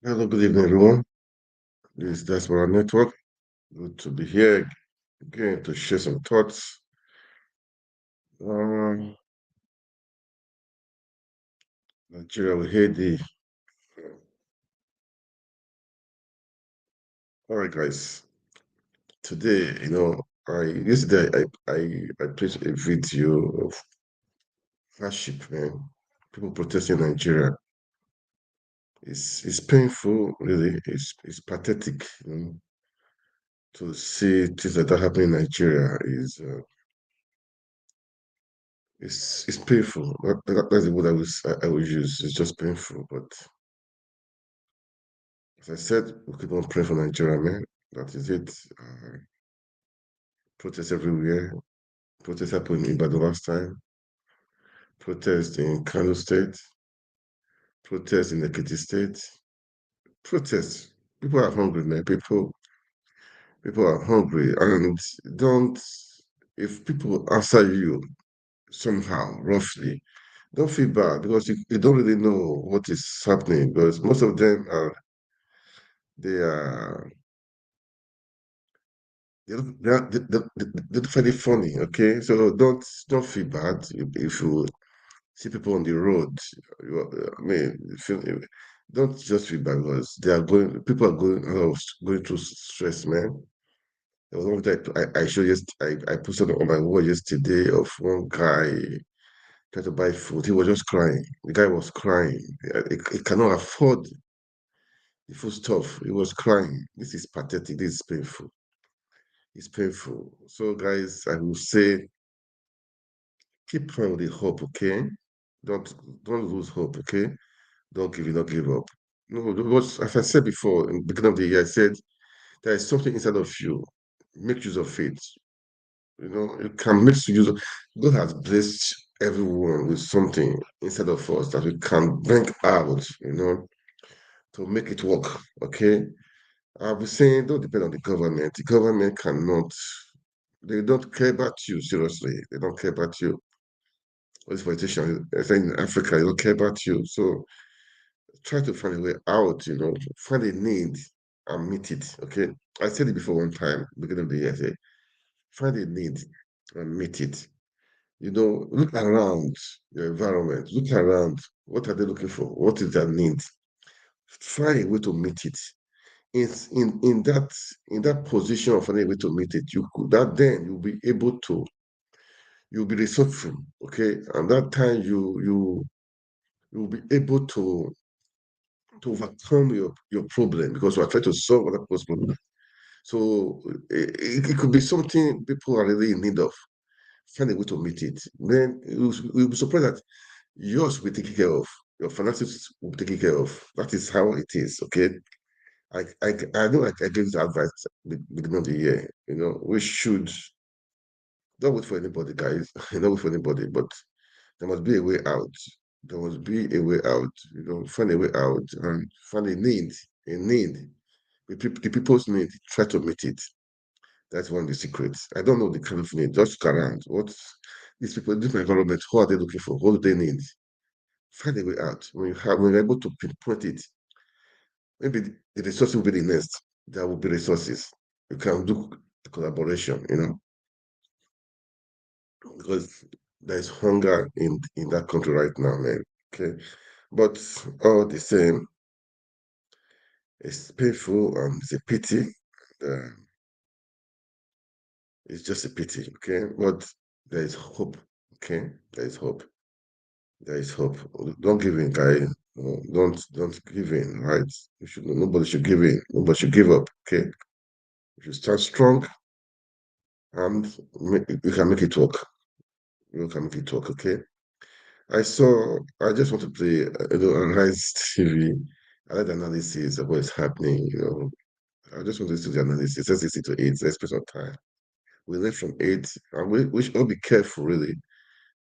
Hello, good evening, everyone. This is Diaspora Network. Good to be here again to share some thoughts. Um, Nigeria, we hear the. All right, guys. Today, yesterday I placed a video of hardship, man. People protesting in Nigeria. It's painful, really. It's pathetic, to see things like that happening in Nigeria. It's painful. That's the word I would use. It's just painful, but. As I said, we keep on praying for Nigeria, man. That is it. Protests everywhere. Protests happened in Ibadan last time. Protests in Kano State. Protests in Ekiti State. Protests. People are hungry, man. People are hungry, and don't. If people answer you somehow, roughly, don't feel bad because you don't really know what is happening. Because most of them are they are they find it funny. Okay, so don't feel bad if you see people on the road. I mean, don't just feel bad because people are going through stress, man. There was one that I showed I posted on my wall yesterday of one guy trying to buy food. He was just crying. The guy was crying. He cannot afford the food stuff. He was crying. This is pathetic. This is painful. It's painful. So, guys, I will say keep trying with the hope, okay? Don't don't lose hope, okay? Don't give up. No, because as I said before in the beginning of the year, I said there is something inside of you. Make use of it. You can make use of God has blessed everyone with something inside of us that we can bring out, to make it work. Okay. I'll be saying don't depend on the government. The government cannot, they don't care about you, seriously. They don't care about you. All these politicians, I think in Africa, they don't care about you. So try to find a way out, find a need and meet it. Okay. I said it before one time, beginning of the year, I said, find a need and meet it. Look around your environment, look around. What are they looking for? What is their need? Find a way to meet it. In that position of finding a way to meet it, you could that then you'll be resourceful, okay? And that time you'll be able to overcome your problem because you are trying to solve other people's problem. So it could be something people are really in need of. Find a way to meet it. Then you'll be surprised that yours will be taken care of. Your finances will be taken care of. That is how it is. Okay. I know I gave this advice at the beginning of the year. We should don't wait for anybody, guys. Don't wait for anybody, but there must be a way out. There must be a way out. Find a way out and find a need. The people's need, try to meet it. That's one of the secrets. I don't know the kind of need. Just look around. What these people, this environment, who are they looking for? What do they need? Find a way out. When you're able to pinpoint it, maybe the resources will be the next. There will be resources. You can do a collaboration, because there's hunger in that country right now, man. Okay. But all the same, it's painful and it's a pity. Uh, it's just a pity, okay? But there is hope, okay? There is hope. There is hope. Don't give in, guy. No, don't give in, right? Nobody should give in. Nobody should give up, okay? If you stand strong and you can make it work. You can make it work, okay? I just want to play, analyze TV. I like the analysis of what's happening, I just want to listen to the analysis. Let's listen to it. Let's spend some time. We learn from it, and we should all be careful, really.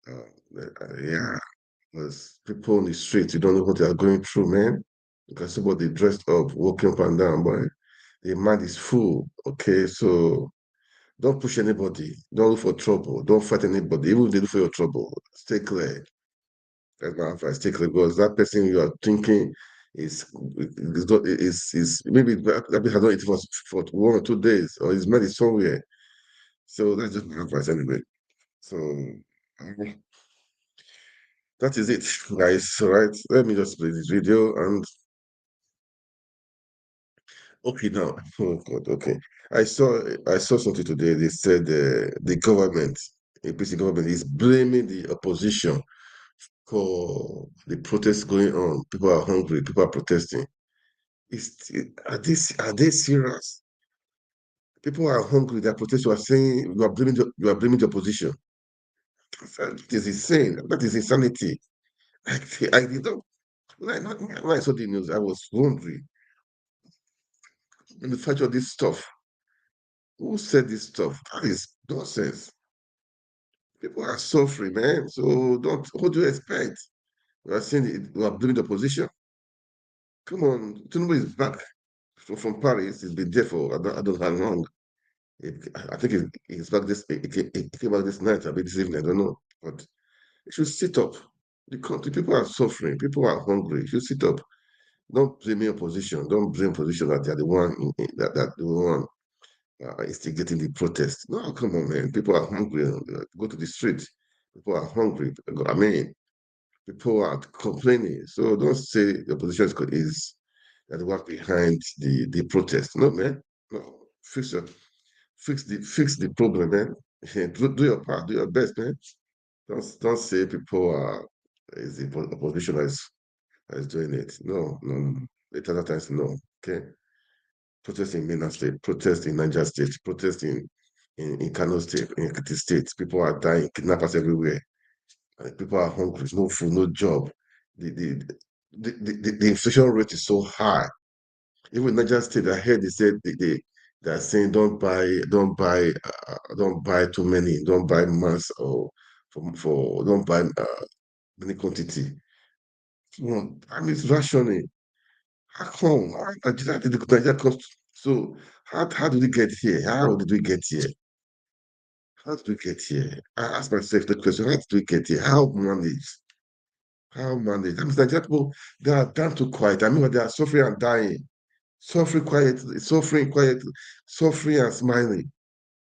Yeah, because people on the street, you don't know what they are going through, man. Because somebody dressed up, walking up and down, but the mind is full. Okay, so don't push anybody. Don't look for trouble. Don't fight anybody. Even if they look for your trouble, stay clear. That's my advice. Stay clear because that person you are thinking is maybe maybe has not eaten for 1 or 2 days, or his mind is somewhere. So that's just my advice anyway. So that is it, guys. All right, let me just play this video and okay now. Oh God, okay. I saw something today. They said the government, APC government, is blaming the opposition for the protests going on. People are hungry. People are protesting. Are they serious? People are hungry. They're protesting. You are saying you are blaming the opposition. That is insane. That is insanity. I did not when I saw the news, I was wondering in the fact of this stuff. Who said this stuff? That is nonsense. People are suffering, man. So don't. What do you expect? We are saying we are blaming the opposition. Come on, Tinubu is back from Paris. He's been there for I don't know how long. I think he's back this. He came back this night. I mean this evening. I don't know, but you should sit up. The country people are suffering. People are hungry. You should sit up. Don't blame your opposition. Don't blame opposition that they're the one that the one instigating the protest. No, come on, man. People are hungry. Go to the street. People are hungry. I mean, people are complaining. So don't say the opposition is that the work behind the protest. No, man. No. Fix the problem, man. Do your part. Do your best, man. Don't say people are is the opposition that is doing it. No, no, no. At other times, no. Okay. Protest in Minna State, protest in Niger State, protest in Kano State, in Ekiti State. People are dying, kidnappers everywhere. People are hungry, no food, no job. The inflation rate is so high. Even Niger State, I heard they said they are saying don't buy too many, don't buy mass or for don't buy many quantity. I mean, it's rationing. How come? Nigeria did Nigeria cost so how did we get here? How did we get here? How did we get here? I ask myself the question, how did we get here? How managed? How managed? I mean, Nigerian people, they are down to quiet. I mean, they are suffering and dying. Suffering quietly, suffering and smiling.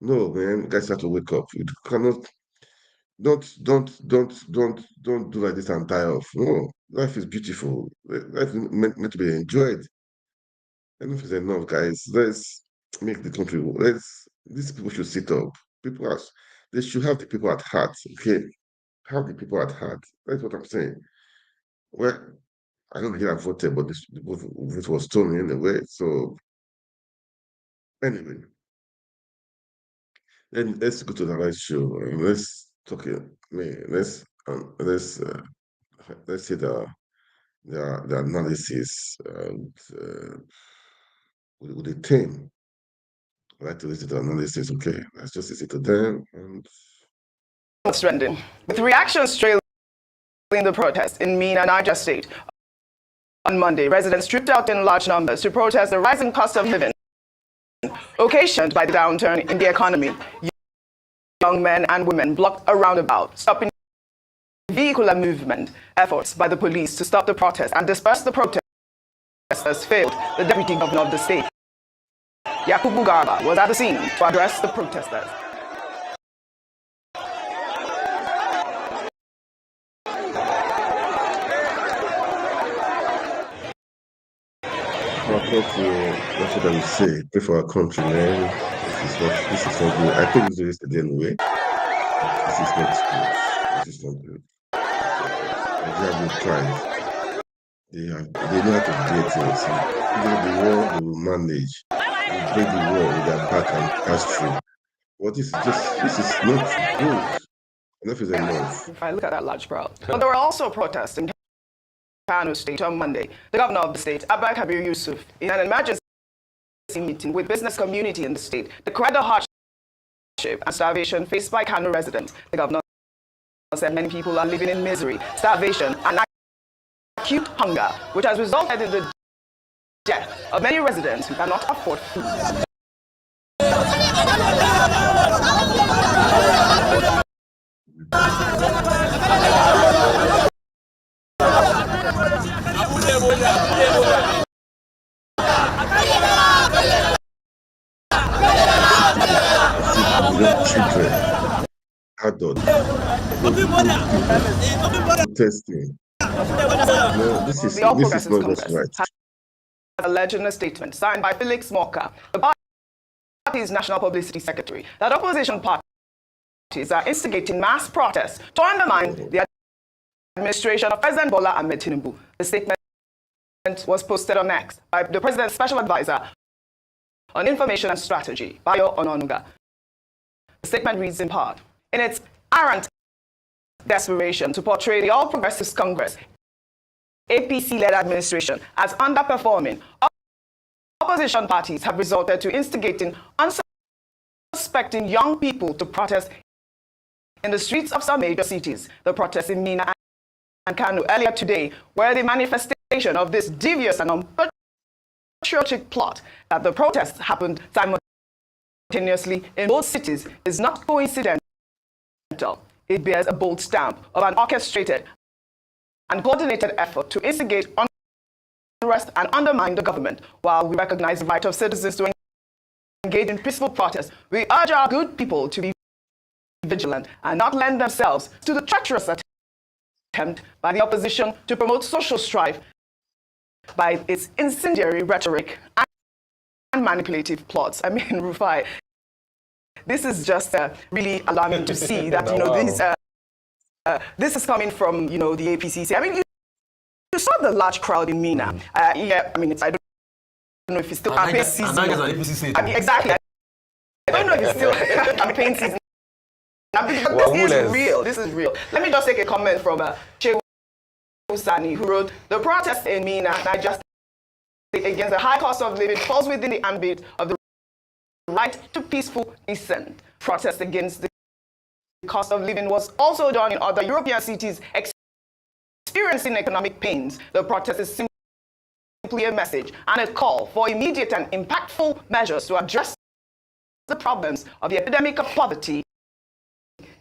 No, man, you guys have to wake up. You cannot, don't do like this and die off. No, life is beautiful. Life is meant to be enjoyed. Enough is enough, guys. Let's make the country. These people should sit up. People are, they should have the people at heart. Okay, have the people at heart. That's what I'm saying. Well, I don't think I voted, but this the vote was stolen anyway. So anyway, then let's go to the right show and let's talk it. Let's see the analysis and with the team. I like to listen to analysis. Okay, let's just listen to them and. Trending. With reactions trailing the protest in Minna, Niger State. On Monday, residents trooped out in large numbers to protest the rising cost of living occasioned by the downturn in the economy. Young men and women blocked a roundabout, stopping vehicular movement. Efforts by the police to stop the protest and disperse the protesters failed. The deputy governor of the state, Yakubu Garba, was at the scene to address the protesters. Our country, that's what I would say. Pray for our country, man. This is not good. I think this yesterday anyway. This is not good. This is not good. Nigeria will try. They know how to do things. Even the war, they will manage. They break the war with their back and pass through. But this is not good. Enough is enough. If I look at that large crowd. But there were also protests in Kano State on Monday. The governor of the state, Abba Kabir Yusuf, in an emergency meeting with business community in the state, decried the hardship and starvation faced by Kano residents. The governor said many people are living in misery, starvation, and acute hunger, which has resulted in the death of many residents who cannot afford food. Young children, adults, old people protesting. No, The All this is Progressives not just Congress right. has alleged in a statement signed by Felix Morka, the party's national publicity secretary, that opposition parties are instigating mass protests to undermine the administration of President Bola Ahmed Tinubu. The statement was posted on X by the president's special advisor on information and strategy, Bayo Ononuga. The statement reads in part, in its arrant desperation to portray the All Progressives Congress APC-led administration as underperforming, opposition parties have resorted to instigating unsuspecting young people to protest in the streets of some major cities. The protests in Mina and Kano earlier today were the manifestation of this devious and unpatriotic plot. That the protests happened simultaneously in both cities is not coincidental. It bears a bold stamp of an orchestrated and coordinated effort to instigate unrest and undermine the government. While we recognize the right of citizens to engage in peaceful protest, we urge our good people to be vigilant and not lend themselves to the treacherous attempt by the opposition to promote social strife by its incendiary rhetoric and manipulative plots. I mean, Rufai, this is just really alarming to see that, this is coming from, the APCC. I mean, you saw the large crowd in Mina. Yeah, I mean, I don't know if it's still campaign season. Exactly. I don't know if it's still campaign season. This is real. Let me just take a comment from Shehu Sani, who wrote, the protest in Mina, Niger State against the high cost of living falls within the ambit of the right to peaceful dissent. Protest against the cost of living was also done in other European cities experiencing economic pains. The protest is simply a message and a call for immediate and impactful measures to address the problems of the epidemic of poverty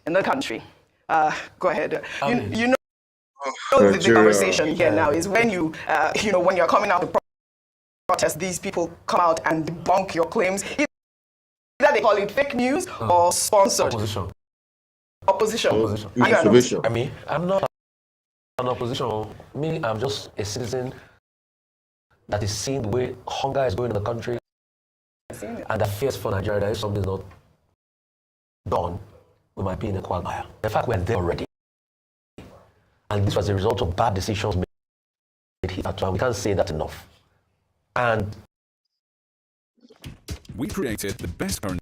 in the country. Go ahead. You know the conversation here now is when when you're coming out to protest, these people come out and debunk your claims. Either they call it fake news or sponsored. Opposition. Information. I mean, I'm not an opposition. Me, I'm just a citizen that is seeing the way hunger is going in the country and the fears for Nigeria. That if something is not done, we might be in a quagmire. In fact, we're there already. And this was a result of bad decisions made here. And we can't say that enough. And we created the best current.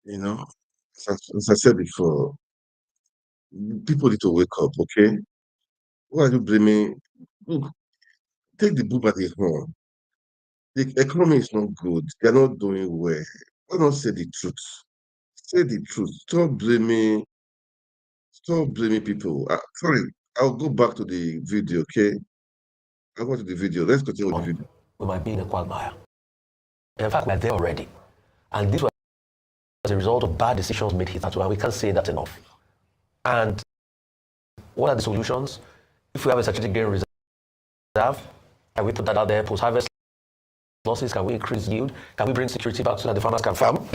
As I said before, people need to wake up, okay? Why are you blaming? Look, take the bull by the horn. The economy is not good. They're not doing well. Why not say the truth? Say the truth. Stop blaming people. Sorry, I'll go back to the video, okay? I'll go to the video. Let's continue with the video. We might be in a quagmire. In fact, we're there already. And this was a result of bad decisions made hitherto, and we can't say that enough. And what are the solutions? If we have a strategic grain reserve, can we put that out there? Post-harvest losses, can we increase yield? Can we bring security back so that the farmers can farm?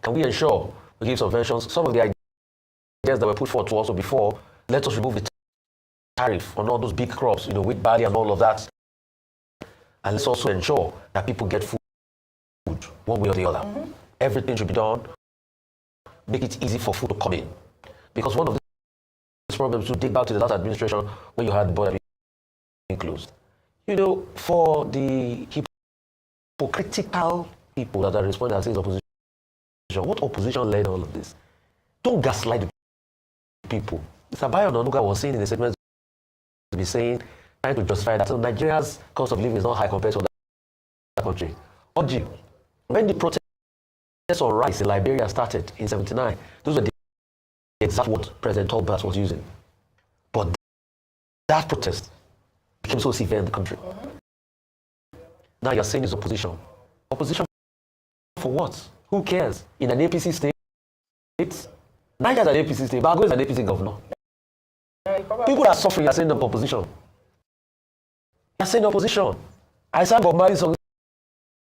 Can we ensure we give subventions? Some of the ideas that were put forward to us before, let us remove the tariff on all those big crops, wheat, barley, and all of that. And let's also ensure that people get food one way or the other. Mm-hmm. Everything should be done. Make it easy for food to come in. Because one of these problems to dig back to the last administration when you had the border being closed. For the hypocritical people that are responding as opposition, what opposition led all of this? Don't gaslight the people. Mr. Bayo Ononuga was saying in the segment to be saying, trying to justify that Nigeria's cost of living is not high compared to other countries. Oji, when the protests on rice in Liberia started in '79, those were the exact words President Tolbert was using. But that protest became so severe in the country. Now you're saying it's opposition. Opposition for what? Who cares? In an APC state, Niger is an APC state, Bago is an APC governor. People are suffering, are saying the opposition. They are saying the opposition. I sang Bob Marley songs.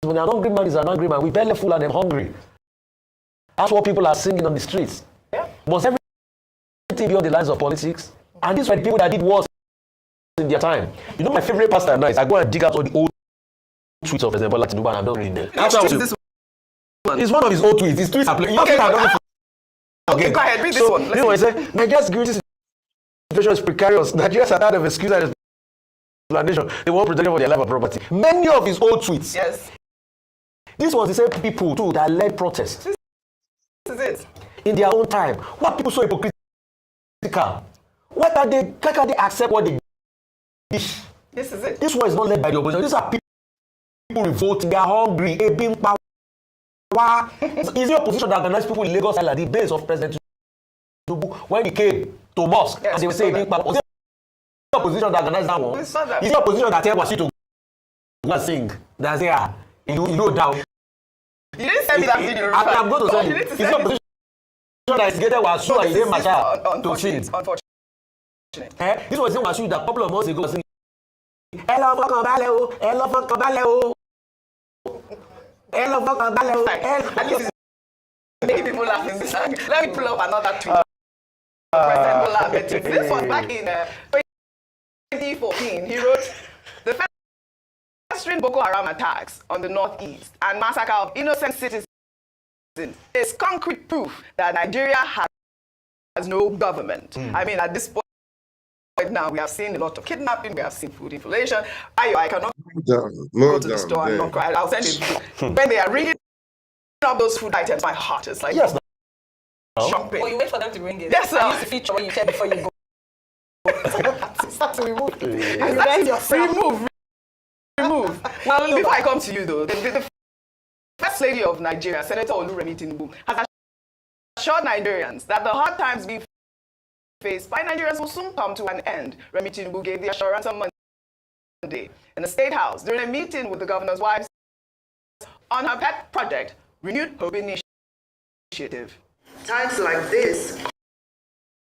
When an hungry man is an angry man, we belly full and them hungry. That's what people are singing on the streets. Yeah. Must everything be on the lines of politics? And these were the people that did worse in their time. You know, my favorite pastor now is I go and dig out all the old tweets of President Bola Tinubu and I'm not reading them. It's one of his old tweets. His tweets are playing. Okay, go ahead, read this one. You know what I say? Nigeria's security situation is precarious. Nigerians are tired of excuse and explanation. They want protection for their life and property. Many of his old tweets. Yes. This was the same people too that led protests. This is it. In their own time. What people so hypocritical? Why can't they accept what they dish? This is it. This one is not led by the opposition. These are people revolting. They are hungry. Is the opposition that organized people in Lagos Island, the base of President Tinubu, when he came to mosque, yes, and they would say, was it the opposition that organized that one? Is the opposition that tell Wasi to go and sing? That's there. You know down. You didn't send me that video. I'm going to send you. It's the opposition that instigated Wasu and Ile Masha to sing. Unfortunate. This was Wasu that a couple of months ago was singing. Hello, fucking ballet, hello, fucking ballet. Hello, fucking ballet. At least it's making people laugh in this song. Let me pull up another tweet. President Bola Ahmed Tinubu. This one back in 2014, he wrote, the festering Boko Haram attacks on the northeast and massacre of innocent citizens is concrete proof that Nigeria has no government. I mean, at this point now, we have seen a lot of kidnapping, we have seen food inflation. I cannot go to the store and not cry. I'll send it. When they are reading up those food items, my heart is like, yes, jumping. Or you wait for them to bring it. Yes, sir. Use the feature when you check before you go. Start to remove. Remove. Well, before I come to you though, the First Lady of Nigeria, Senator Oluremi Tinubu, has assured Nigerians that the hard times being faced by Nigerians will soon come to an end. Remi Tinubu gave the assurance on Monday in the State House during a meeting with the governor's wives on her pet project, Renewed Hope Initiative. Times like this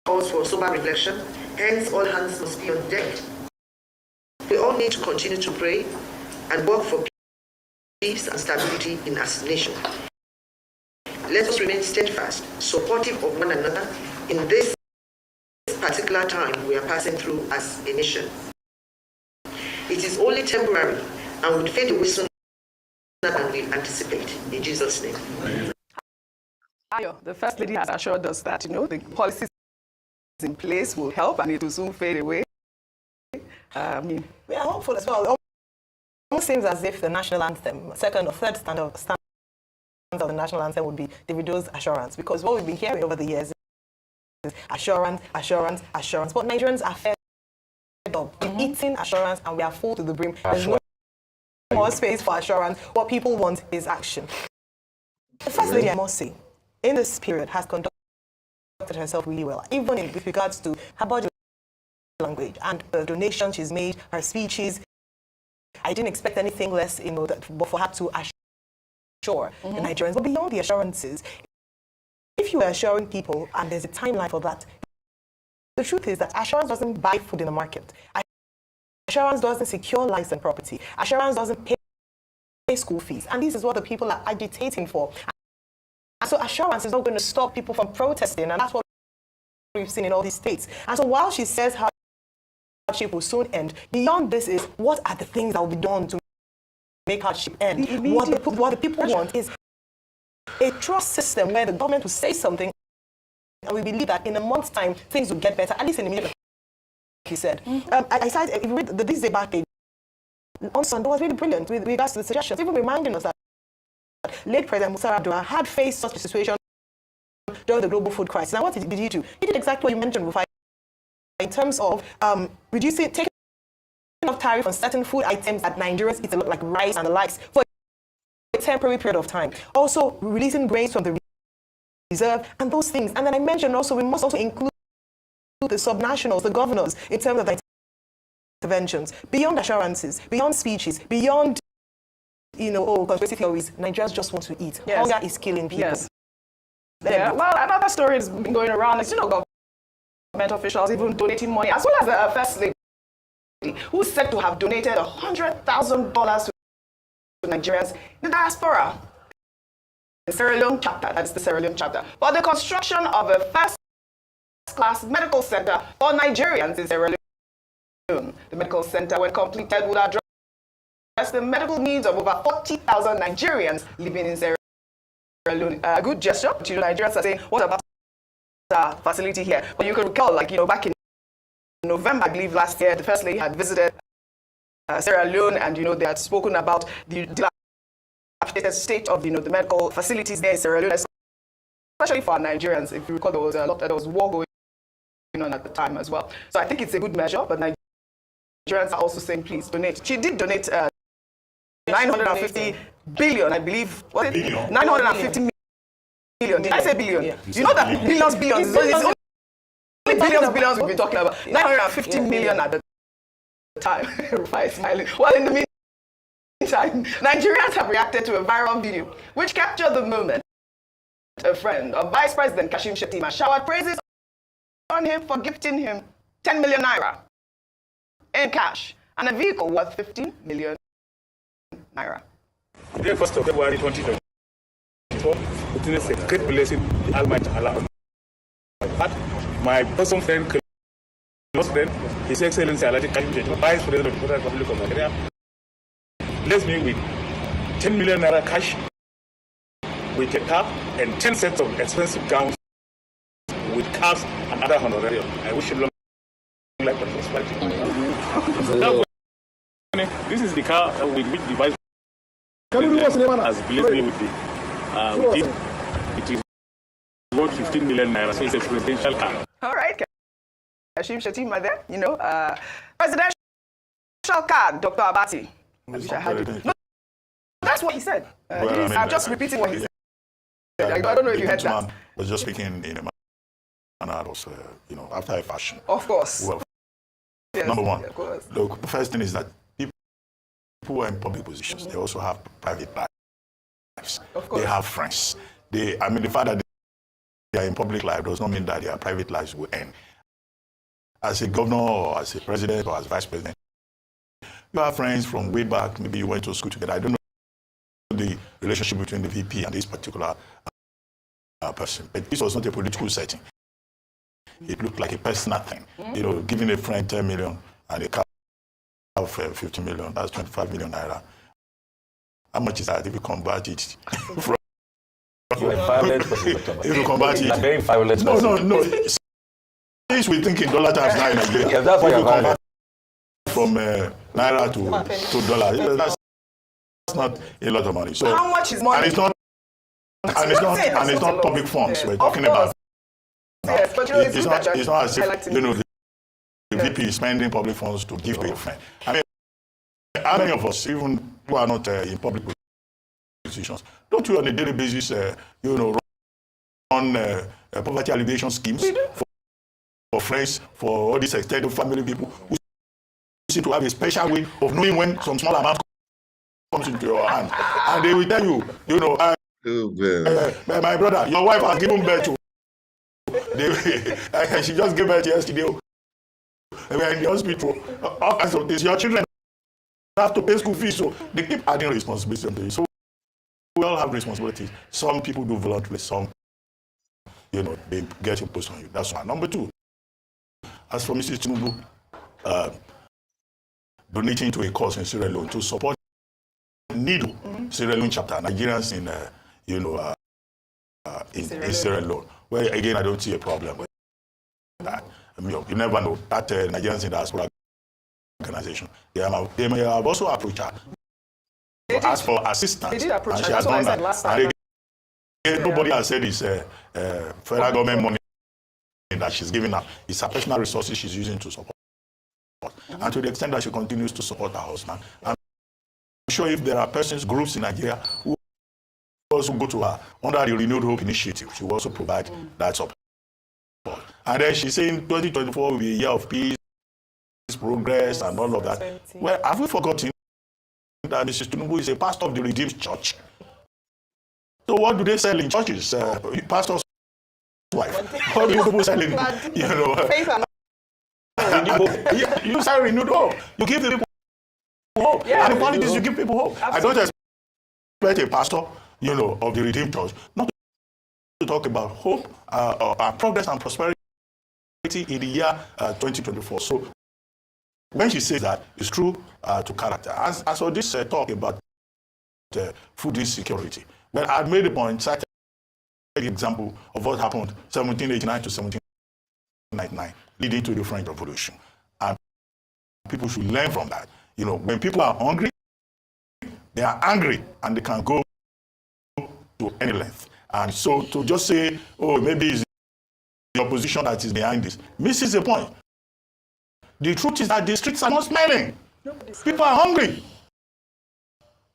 calls for sober reflection, hence all hands must be on deck. We all need to continue to pray and work for peace and stability in our nation. Let us remain steadfast, supportive of one another in this particular time we are passing through as a nation. It is only temporary and will fade away sooner than we anticipate. In Jesus' name. Ayo, the First Lady had assured us that, the policies in place will help and it will soon fade away. We are hopeful as well. It almost seems as if the national anthem, second or third stanza of the national anthem would be Davido's assurance, because what we've been hearing over the years is assurance, assurance, assurance. But Nigerians are fed up. We're eating assurance and we are full to the brim. There's no more space for assurance. What people want is action. The First Lady, I must say, in this period has conducted herself really well, even with regards to her body language and the donations she's made, her speeches. I didn't expect anything less, but for her to assure the Nigerians. But beyond the assurances, if you are assuring people, and there's a timeline for that, the truth is that assurance doesn't buy food in the market. Assurance doesn't secure lives and property. Assurance doesn't pay school fees. And this is what the people are agitating for. And so assurance is not going to stop people from protesting, and that's what we've seen in all these states. And so while she says hardship will soon end, beyond this is what are the things that will be done to make hardship end? What the people want is a trust system where the government will say something and we believe that in a month's time things will get better, at least in the middle, like you said. I cited, if you read the This Day Back page on Sunday, was really brilliant with regards to the suggestions, even reminding us that late President Musa Abdullah had faced such a situation during the global food crisis. Now, what did he do? He did exactly what you mentioned, Rufai, in terms of taking off tariff on certain food items that Nigerians eat a lot, like rice and the likes, for a temporary period of time. Also, releasing grains from the reserve and those things. And then I mentioned also, we must also include the subnationals, the governors, in terms of the interventions, beyond assurances, beyond speeches, beyond conspiracy theories. Nigerians just want to eat. Yes. Hunger is killing people. Yes. Yeah. Well, another story has been going around. Government government officials even donating money, as well as the First Lady, who's said to have donated $100,000 to Nigerians in the diaspora. The Sierra Leone chapter, that's the Sierra Leone chapter, for the construction of a first-class medical center for Nigerians in Sierra Leone. The medical center, when completed, would address the medical needs of over 40,000 Nigerians living in Sierra Leone. A good gesture. Nigerians are saying, what about the facility here? But you can recall, back in November, I believe last year, the First Lady had visited Sierra Leone, and they had spoken about the dilapidated state of the medical facilities there in Sierra Leone, especially for Nigerians. If you recall, there was war going on at the time as well. So I think it's a good measure, but Nigerians are also saying, please donate. She did donate 950 billion, I believe. Was it? 950 million. Did I say billion? Yeah. You know that billions. It's only billions we've been talking about. 950 million at the time. Rufai is smiling. Well, in the meantime, Nigerians have reacted to a viral video which captured the moment. A friend of Vice President Kashim Shettima showered praises on him for gifting him 10 million naira in cash and a vehicle worth 15 million naira. The 1st of February 2024, witnessed a great blessing the Almighty Allah. My personal friend, close friend, His Excellency Alhaji Kashim Shettima, Vice President of the Federal Republic of Nigeria, blessed me with 10 million naira cash, with a car and 10 sets of expensive gowns, with cars and other honorarium. I wish you long life and prosperity. This is the car with which the Vice President has blessed me with it. It is worth 15 million naira, so it's a presidential car. All right, Kashim Shettima there, presidential card, Dr. Abati. No, that's what he said. I'm just repeating what he said. I don't know if you heard that. Man was just speaking in a manner that was, after a fashion. Of course. Well, yes, number one, of course. the first thing is that people who are in public positions, they also have private lives. Of course. They have friends. The fact that they are in public life does not mean that their private lives will end. As a governor or as a president or as vice president, you have friends from way back. Maybe you went to school together. I don't know the relationship between the VP and this particular person, but this was not a political setting. It looked like a personal thing. Giving a friend 10 million and a car of 50 million, that's 25 million naira. How much is that if you convert it? You're a violent person, if you convert it, very violent person. No. Since we think in dollar terms now in Nigeria, yeah, that's why you're violent. From naira to dollar, that's not a lot of money. So how much is money? And it's not public funds we're talking about. Yes, but it's not as if the VP is spending public funds to give to a friend. How many of us, even who are not in public positions, don't we on a daily basis, run poverty alleviation schemes for friends, for all these extended family people who seem to have a special way of knowing when some small amount comes into your hand, and they will tell you, my brother, your wife has given birth to. She just gave birth yesterday. We are in the hospital. All kinds of things. Your children have to pay school fees, so they keep adding responsibility on you. So we all have responsibilities. Some people do voluntarily. Some, they get imposed on you. That's one. Number two, as for Mrs. Tinubu, donating to a cause in Sierra Leone to support NIDO, Sierra Leone chapter, Nigerians in Sierra Leone. Well, again, I don't see a problem with that. You never know that Nigerians in the diaspora organization, they may have also approached her to ask for assistance. They did approach and her. she has done that. Last time. And again, nobody has said it's federal government money that she's giving her. It's her personal resources she's using to support. And to the extent that she continues to support her husband. I'm sure if there are persons, groups in Nigeria who also go to her under the Renewed Hope Initiative, she will also provide that support. And then she's saying 2024 will be a year of peace, progress, and all of that. Well, have we forgotten that Mrs. Tinubu is a pastor of the Redeemed Church? So what do they sell in churches? Pastors wife. All you people selling, you know. Faith and You say renewed hope. You give the people hope. Yeah, And the point is you give people hope. Absolutely. I don't expect a pastor, you know, of the Redeemed Church not to talk about hope, progress and prosperity in the year 2024. So when she says that, it's true to character. As for this talk about food insecurity, well, I made a point, cited the example of what happened 1789 to 1799, leading to the French Revolution. And people should learn from that. You know, when people are hungry, they are angry, and they can go to any length. And so to just say, oh, maybe it's the opposition that is behind this, misses the point. The truth is that the streets are not smiling. People are hungry.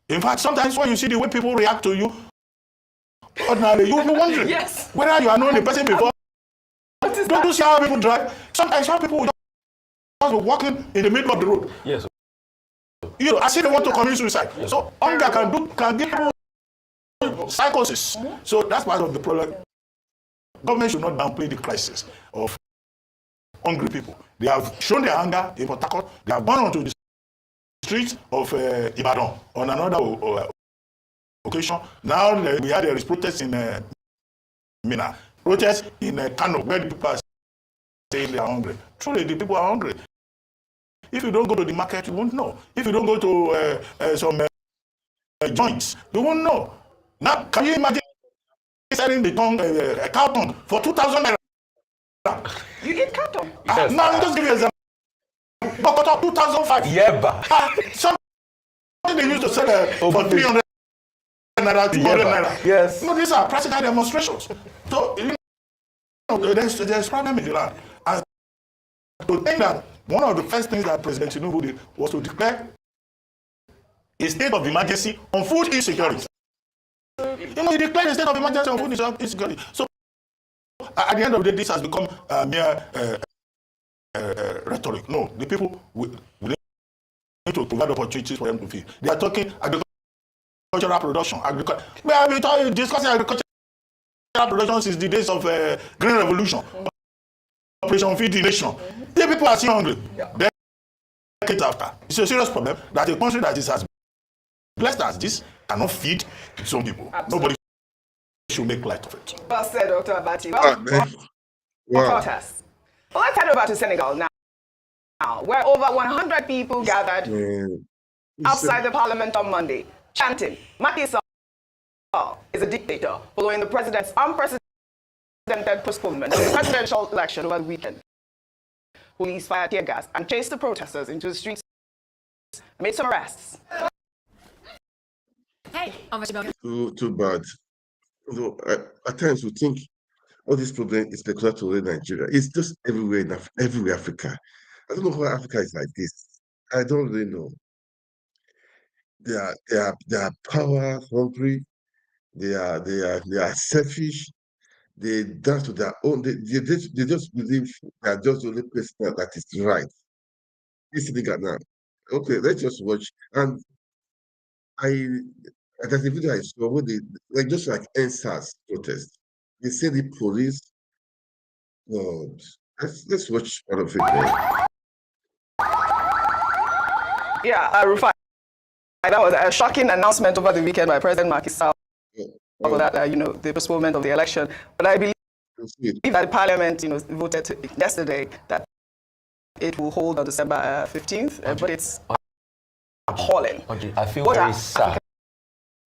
In fact, sometimes when you see the way people react to you, ordinarily, you will be wondering whether you are knowing the person before. Don't you see how people drive? Sometimes some people will just be walking in the middle of the road. Yes. You know, I see they want to commit suicide. Yes. So hunger can give people psychosis. So that's part of the problem. Government should not downplay the crisis of hungry people. They have shown their hunger in Port Harcourt. They have gone onto the streets of Ibadan on another occasion. Now we had a protest in Mina, protest in Kano, where the people are saying they are hungry. Truly, the people are hungry. If you don't go to the market, you won't know. If you don't go to some joints, you won't know. Now, can you imagine selling the tongue, a cow tongue for 2,000 naira? You eat carton. Yes. Now, just give you an example. Bokoto 2,005. Yeah, but Something they used to sell for 300 naira, 200 naira. Yes. No, these are practical demonstrations. So, you know, there's problem in the land. And to think that one of the first things that President Tinubu did was to declare a state of emergency on food insecurity. You know, he declared a state of emergency on food insecurity. So, at the end of the day, this has become mere rhetoric. No, the people will need to provide opportunities for them to feed. They are talking agricultural production. We have been discussing agricultural production since the days of Green Revolution. Operation Feed the Nation. The people are still hungry. Decades after. It's a serious problem that a country that is as blessed as this cannot feed its own people. Absolutely. Nobody should make light of it. Well said, Dr. Abati. Wow. Protests. Well, let's head over to Senegal now, where over 100 people gathered outside the parliament on Monday, chanting, Macky Sall is a dictator, following the president's unprecedented postponement of the presidential election over the weekend. Police fired tear gas and chased the protesters into the streets and made some arrests. Hey, Too bad. So, at times we think all this problem is peculiar to Nigeria. It's just everywhere in everywhere Africa. I don't know why Africa is like this. I don't really know. They are power hungry. They are selfish. They dance to their own. They just believe they are just the only person that is right. This Senegal now. Okay, let's just watch. And there's a video I saw where they just like NSAS protest. They say the police. God, let's watch one of it. Yeah, Rufai. That was a shocking announcement over the weekend by President Macky Sall about that, the postponement of the election. But I believe that the Parliament, voted yesterday that it will hold on December 15th, but it's appalling. I feel very sad.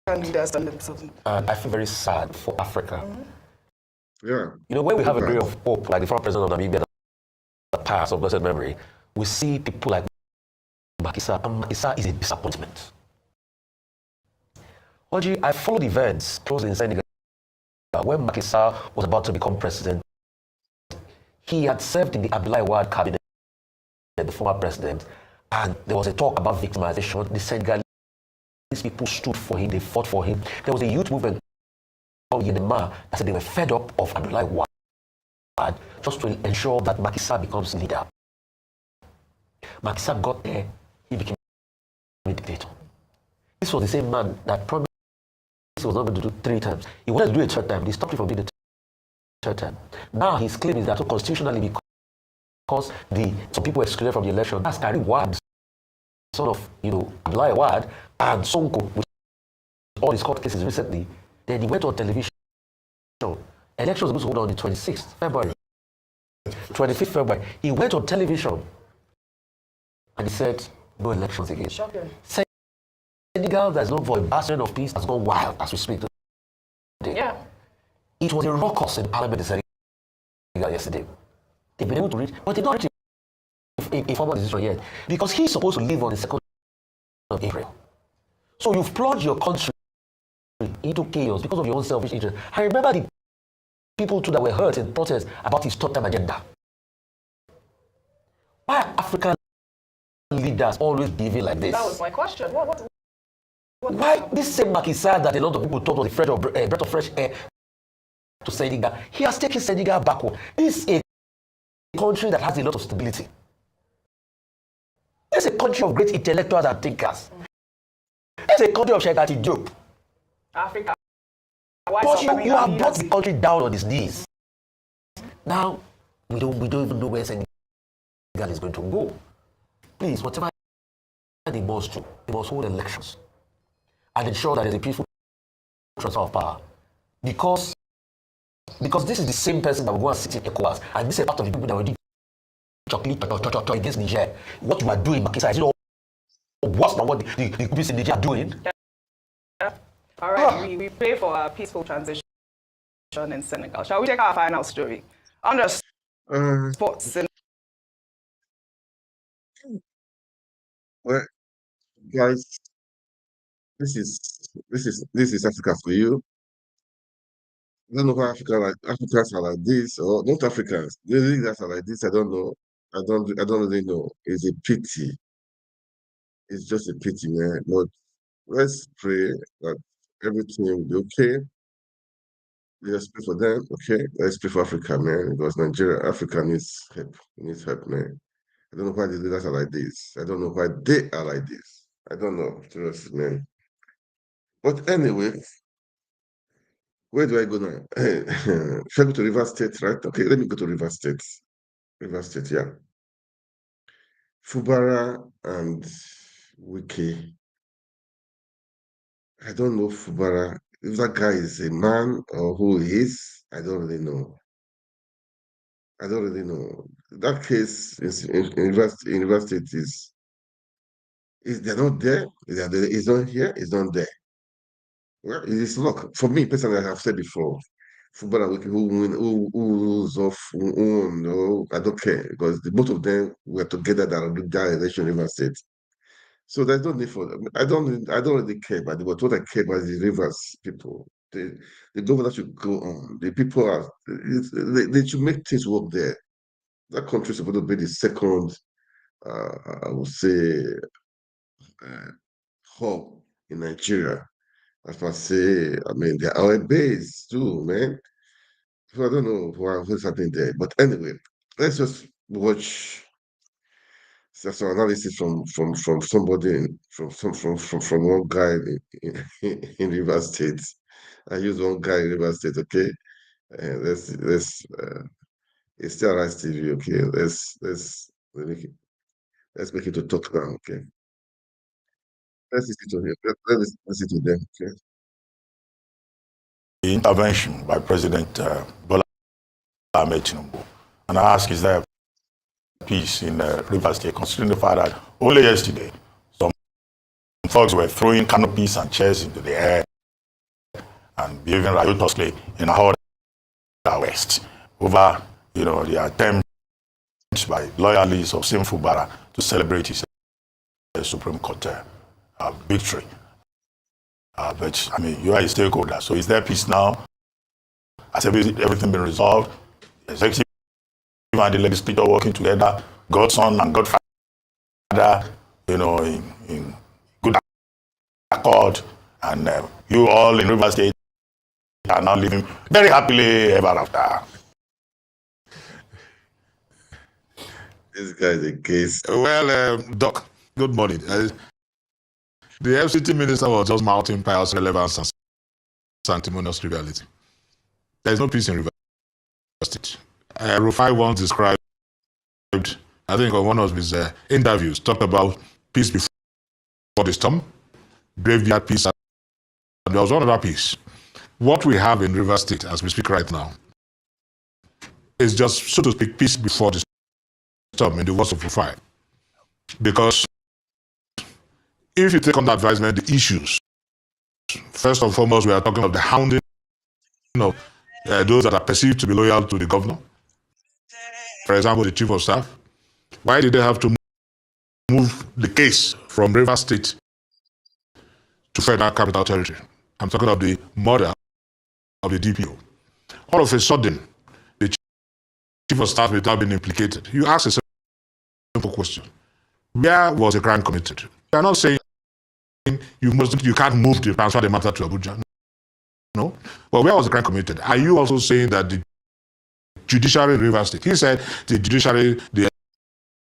Leaders done themselves. I feel very sad for Africa. Yeah. When we have a ray of hope, like the former president of Namibia, the past of blessed memory, we see people like Macky Sall, and Macky Sall is a disappointment. Oji, I followed events closely in Senegal. When Macky Sall was about to become president, he had served in the Abdoulaye Wade cabinet, the former president, and there was a talk about victimization. The Senegalese people stood for him, they fought for him. There was a youth movement called Yenema that said they were fed up of Abdoulaye Wade just to ensure that Macky Sall becomes leader. Macky Sall got there, he became a dictator. This was the same man that promised he was not going to do 3 times. He wanted to do it 3rd time. They stopped him from doing it term. Now his claim is that constitutionally, because some people excluded from the election, that's Kari Wad, son of Abdullah Wad and Sonko, with all his court cases recently. Then he went on television. Elections was hold on the 26th February, 25th February. He went on television and he said, no elections again. Shocking. Senegal, that is known for a bastion of peace, has gone wild as we speak today. Yeah. It was a ruckus in Parliament in Senegal yesterday. They've been able to reach, but they don't reach a formal decision yet because he's supposed to leave on the 2nd of April. So you've plunged your country into chaos because of your own selfish interest. I remember the people too that were hurt in protest about his third-term agenda. Why are African leaders always behaving like this? That was my question. What Why this same Macky Sall that a lot of people thought was a breath of fresh air to Senegal, he has taken Senegal backward. This is a country that has a lot of stability. It's a country of great intellectuals and thinkers. It's a country of Shagati Diop. Africa. But you have brought the country down on its knees. Now, we don't even know where Senegal is going to go. Please, whatever they must do, they must hold elections and ensure that there's a peaceful transfer of power. Because this is the same person that will go and sit in ECOWAS, and this is part of the people that will do chocolate against Niger. What you are doing, Macky Sall, is worse than what the people in Niger are doing. Yeah. All right, we pray for a peaceful transition in Senegal. Shall we take our final story? Under sports. Well, guys, this is Africa for you. I don't know why Africans are like this, or not Africans. The leaders are like this. I don't know. I don't really know. It's a pity. It's just a pity, man. But let's pray that everything will be okay. Let's pray for them, okay? Let's pray for Africa, man. Because Africa needs help. Needs help, man. I don't know why the leaders are like this. I don't know why they are like this. I don't know, seriously, man. But anyway, where do I go now? Should I go to River State, right? Okay, let me go to River State. River State, yeah. FUBARA and WIKE. I don't know FUBARA. If that guy is a man or who he is, I don't really know. I don't really know. That case in River State is they're not there. It's not here. It's not there. Well, it is luck. For me personally, I have said before, footballer who lose off, no, I don't care because both of them were together that election in River State. So there's no need for them. I don't really care about it, but what I care about is the Rivers people. The governor should go on. The people are they should make things work there. That country is supposed to be the second, I would say, uh, hub in Nigeria. As I say, I mean, they're our base too, man. So I don't know what's happening there. But anyway, let's just watch some analysis from somebody from one guy in River State. I use one guy in River State, okay? It's still Rise TV, okay? Let's make it to talk now, okay? Let's listen to him. Let's listen to them, okay? The intervention by President Bola Ahmed Tinubu, and I ask, is there peace in River State, considering the fact that only yesterday some folks were throwing canopies and chairs into the air and behaving riotously in Ahora West over the attempt by loyalists of Sim FUBARA to celebrate his Supreme Court victory. But I mean, you are a stakeholder, so is there peace now? Has everything been resolved? The executive and the legislature working together, godson and godfather, in good accord, and you all in River State are now living very happily ever after. This guy is a case. Well, Doc, good morning. The FCT minister was just mounting pious relevance and sanctimonious triviality. There is no peace in River State. Rufai once described, I think on one of his interviews, talked about peace before the storm, graveyard peace, and there was one other peace. What we have in Rivers State as we speak right now is just, so to speak, peace before the storm, in the words of Rufai. Because if you take under advisement the issues, first and foremost, we are talking of the hounding of those that are perceived to be loyal to the governor. For example, the chief of staff. Why did they have to move the case from Rivers State to Federal Capital Territory? I'm talking of the murder of the DPO. All of a sudden, the chief of staff without being implicated. You ask a simple question. Where was the crime committed? You are not saying you can't move to transfer the matter to Abuja. No. But where was the crime committed? Are you also saying that the judiciary in Rivers State, he said the judiciary, the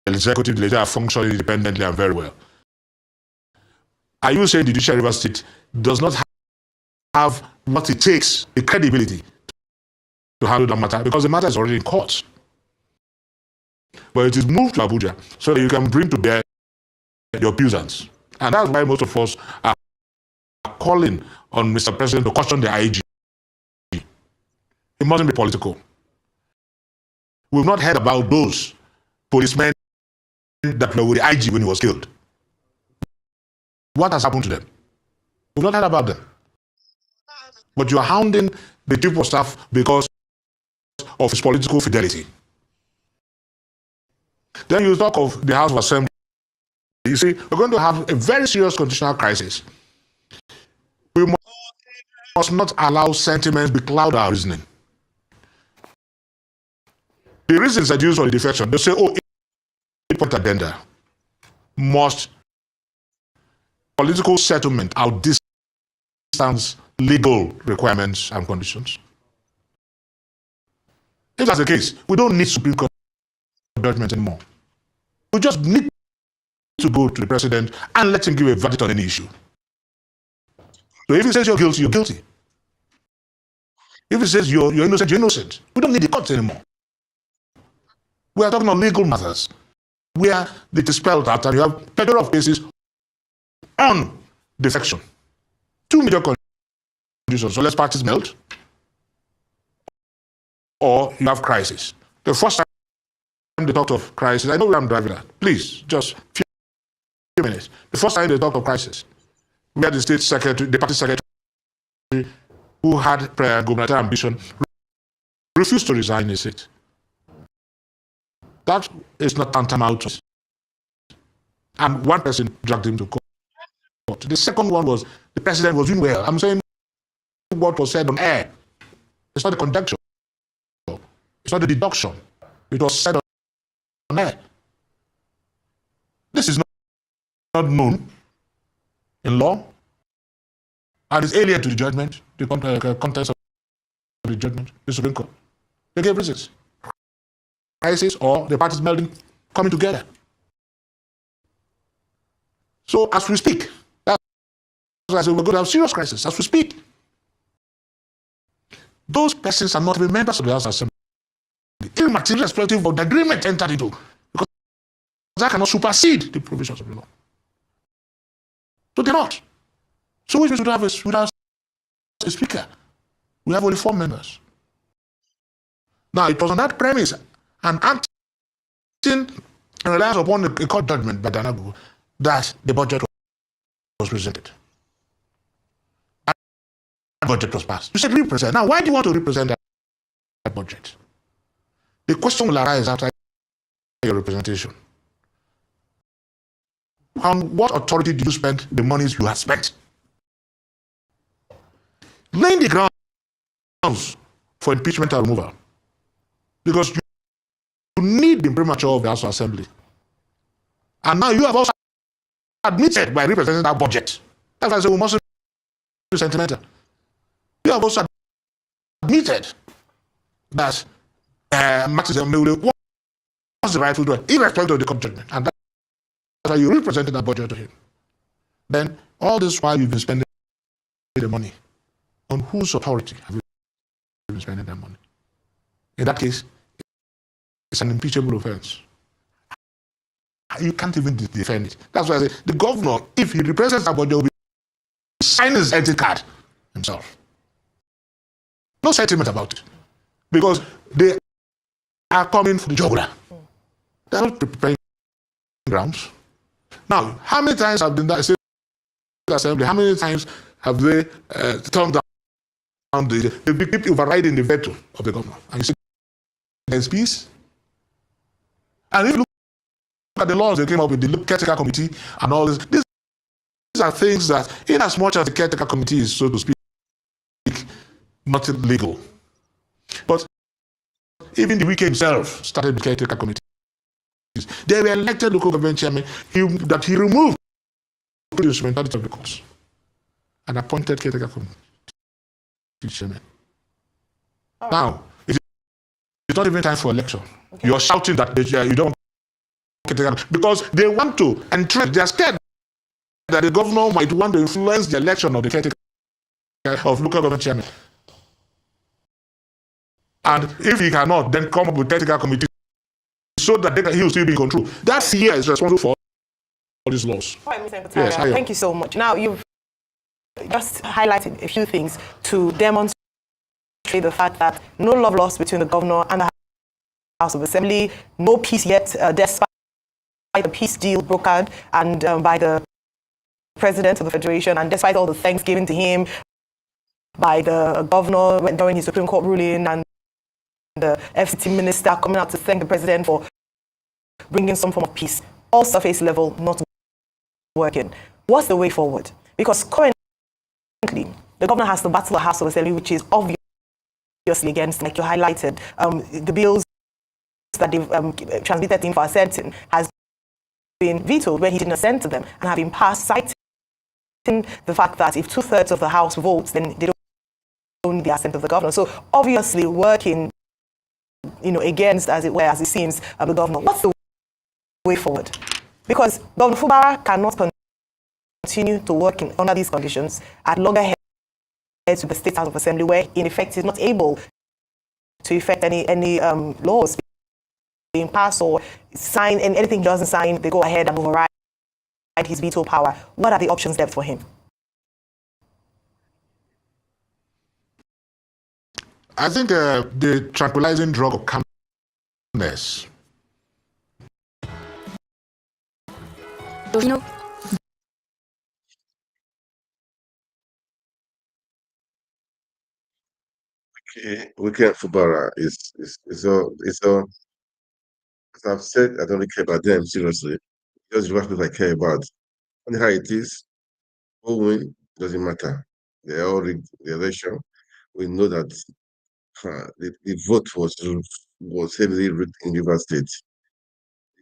executive, the legislature are functioning independently and very well. Are you saying the judiciary in Rivers State does not have what it takes, the credibility to handle that matter? Because the matter is already in court. But it is moved to Abuja so that you can bring to bear your puissance. And that's why most of us are calling on Mr. President to question the IG. It mustn't be political. We've not heard about those policemen that were with the IG when he was killed. What has happened to them? We've not heard about them. But you are hounding the chief of staff because of his political fidelity. Then you talk of the House of Assembly. You see, we're going to have a very serious constitutional crisis. We must not allow sentiments to cloud our reasoning. The reasons that used for the defection, they say, oh, 8-point addenda must political settlement outdistance legal requirements and conditions. If that's the case, we don't need Supreme Court judgment anymore. We just need to go to the president and let him give a verdict on any issue. So if he says you're guilty, you're guilty. If he says you're innocent, you're innocent. We don't need the courts anymore. We are talking about legal matters where it is spelled out and you have plethora of cases on defection. Two major conditions. So let's parties melt or you have crisis. The first time they talked of crisis, I know where I'm driving at. Please, just few minutes. The first time they talked of crisis, we had the state secretary, the party secretary, who had gubernatorial ambition, refused to resign his seat. That is not tantamount. And one person dragged him to court. The second one was the president was doing well. I'm saying what was said on air. It's not the conjecture. It's not the deduction. It was said on air. This is not known in law and is alien to the judgment, the contents of the judgment, the Supreme Court. They gave reasons. Crisis or the parties melding, coming together. So as we speak, that's why I said we're going to have serious crisis as we speak. Those persons are not even members of the House Assembly, irrespective of the agreement entered into, because that cannot supersede the provisions of the law. So they're not. So which means we don't have a speaker. We have only 4 members. Now it was on that premise and acting in reliance upon a court judgment by Danabu that the budget was presented. And the budget was passed. You said represent. Now, why do you want to represent that budget? The question will arise after your representation. On what authority do you spend the monies you have spent? Laying the grounds for impeachment and removal. Because you need the imprimatur of the House of Assembly. And now you have also admitted by representing that budget. That's why I say we mustn't be sentimental. You have also admitted that Marxism was the rightful doing, irrespective of the court judgment. And that's why you represented that budget to him. Then all this while you've been spending the money. On whose authority have you been spending that money? In that case, it's an impeachable offense. You can't even defend it. That's why I say the governor, if he represents that body, will be signing his entity card himself. No sentiment about it. Because they are coming for the jugular. They are not preparing grounds. Now, how many times have been that state assembly, how many times have they turned down the keep overriding the veto of the governor? And you see, there's peace. And if you look at the laws they came up with, the caretaker committee and all this, these are things that, in as much as the caretaker committee is, so to speak, not legal, but even the WIKE himself started the caretaker committee. They were elected local government chairman that he removed the instrumentality of the courts and appointed caretaker committee chairman. Now, it's not even time for election. Okay. You're shouting that you don't want caretaker because they want to entrench. They are scared that the governor might want to influence the election of the caretaker of local government chairman. And if he cannot, then come up with caretaker committee so that he will still be in control. That fear is responsible for all these laws. All right, Mr. Yes, thank you so much. Now, you've just highlighted a few things to demonstrate the fact that no love lost between the governor and the House of Assembly, no peace yet, despite the peace deal brokered and by the President of the Federation, and despite all the thanks given to him by the governor during his Supreme Court ruling, and the FCT minister coming out to thank the president for bringing some form of peace, all surface level not working. What's the way forward? Because currently, the governor has to battle the House of Assembly, which is obviously against, like you highlighted, the bills that they've transmitted to him for assenting has been vetoed where he didn't assent to them and have been passed, citing the fact that if 2/3 of the House votes, then they don't need the assent of the governor. So obviously working against, as it were, as it seems, the governor. What's the way forward? Because Governor FUBARA cannot continue to work under these conditions at loggerheads with the State House of Assembly, where in effect is not able to effect any laws being passed or sign, and anything he doesn't sign, they go ahead and override his veto power. What are the options left for him? I think the tranquilizing drug of calmness. Okay, WIKE FUBARA is all. As I've said, I don't really care about them seriously. Just the people I care about. And how it is, who win doesn't matter. They all rigged the election. We know that the vote was heavily rigged in Rivers State.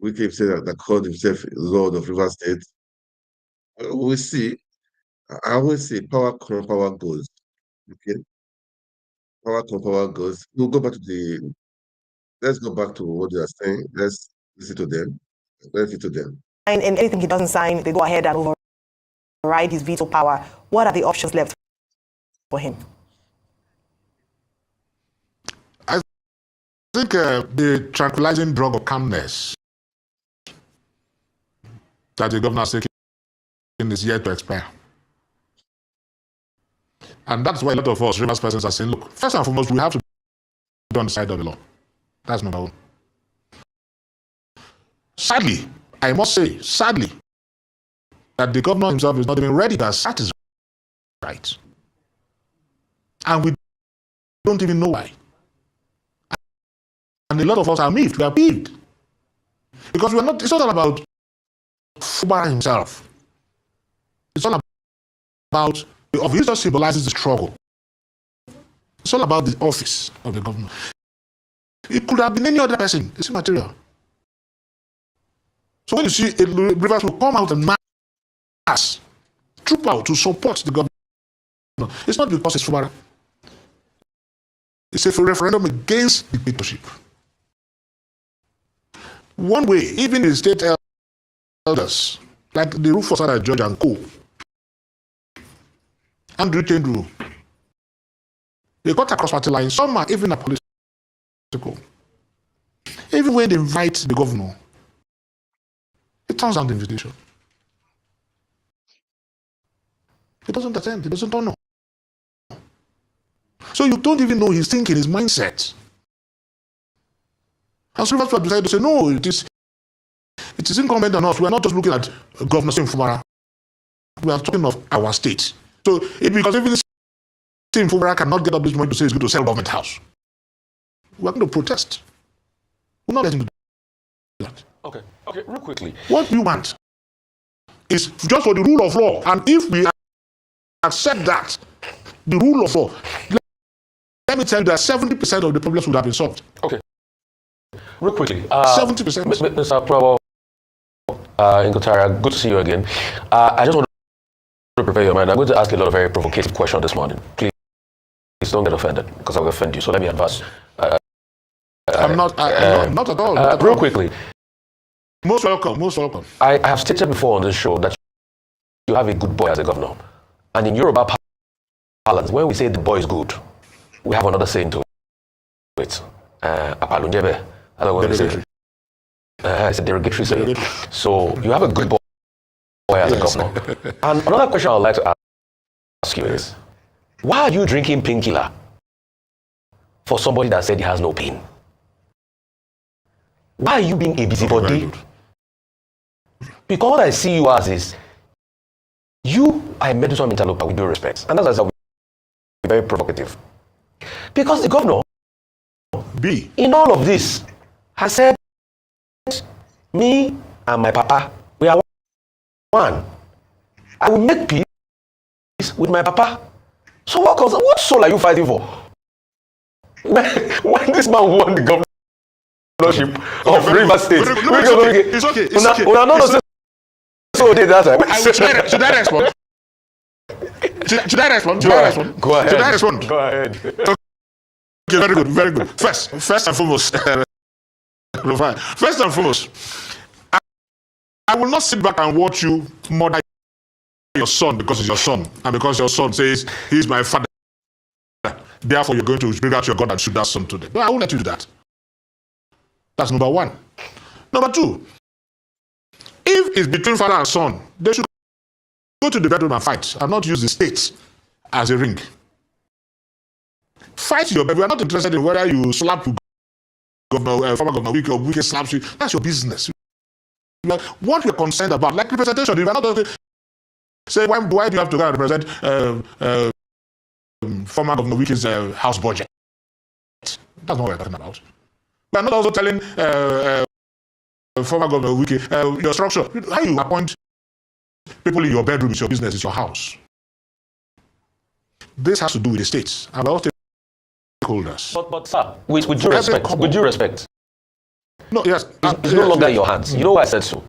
WIKE said that called himself Lord of Rivers State. We'll see. I always say power come, power goes. Okay, power come, power goes. We'll go back to let's go back to what they are saying. Let's listen to them. Let's listen to them. And anything he doesn't sign, they go ahead and override his veto power. What are the options left for him? I think the tranquilizing drug of calmness that the governor is taking is yet to expire. And that's why a lot of us, Rivers persons, are saying, look, first and foremost, we have to be on the side of the law. That's number one. Sadly, I must say, sadly, that the governor himself is not even ready to assert his rights. And we don't even know why. And a lot of us are miffed, we are peeved. Because it's not all about FUBARA himself. It's all about the office just symbolizes the struggle. It's all about the office of the governor. It could have been any other person. It's immaterial. So when you see Rivers will come out and mass, troop out to support the governor, it's not because it's FUBARA. It's a referendum against dictatorship. One way, even the state elders, like the Rufus Judge and Co., Andrew Kendru, they got across party lines. Some are even a police Even when they invite the governor, he turns down the invitation. He doesn't attend, he doesn't honor. So you don't even know his thinking, his mindset. And so Rivers decided to say, no, it is incumbent on us. We are not just looking at Governor FUBARA. We are talking of our state. So because even the same FUBARA cannot get up this morning to say he's going to sell government house, we are going to protest. We're not letting him do that. Okay, real quickly. What we want is just for the rule of law. And if we accept that, the rule of law, let me tell you that 70% of the problems would have been solved. Okay. Real quickly. 70%. Mr. Provo, Ingotara, good to see you again. I just want to prepare your mind. I'm going to ask you a lot of very provocative questions this morning. Please don't get offended, because I will offend you. So let me advise. I'm not at all. Real quickly. Most welcome. I have stated before on this show that you have a good boy as a governor. And in Yoruba parlance, when we say the boy is good, we have another saying to it. Apalunjebe. I don't know what to say. It's a derogatory saying. So you have a good boy as a governor. And another question I would like to ask you is, why are you drinking painkiller for somebody that said he has no pain? Why are you being a busybody? Because what I see you as is, you are a medicine interloper with due respect. And that's why be very provocative. Because the governor, in all of this, has said, me and my papa, we are one. I will make peace with my papa. So what soul are you fighting for? When this man won the governorship of Rivers State, it's okay. Should I respond? Should I respond? Go ahead. Should I respond? Go ahead. Okay, very good. First and foremost, I will not sit back and watch you murder your son because it's your son, and because your son says he's my father. Therefore, you're going to bring out your gun and shoot that son today. No, I won't let you do that. That's number one. Number two, if it's between father and son, they should go to the bedroom and fight and not use the state as a ring. Fight your bedroom. We are not interested in whether you slap former governor WIKE or WIKE slaps you. That's your business. What we're concerned about, like representation, if you're not say, why do you have to go and represent former governor WIKE's house budget? That's not what we're talking about. We're not also telling former governor WIKE your structure. How you appoint people in your bedroom is your business, it's your house. This has to do with the states and all stakeholders. But sir, with due respect, no, yes, it's no longer in your hands. You know why I said so?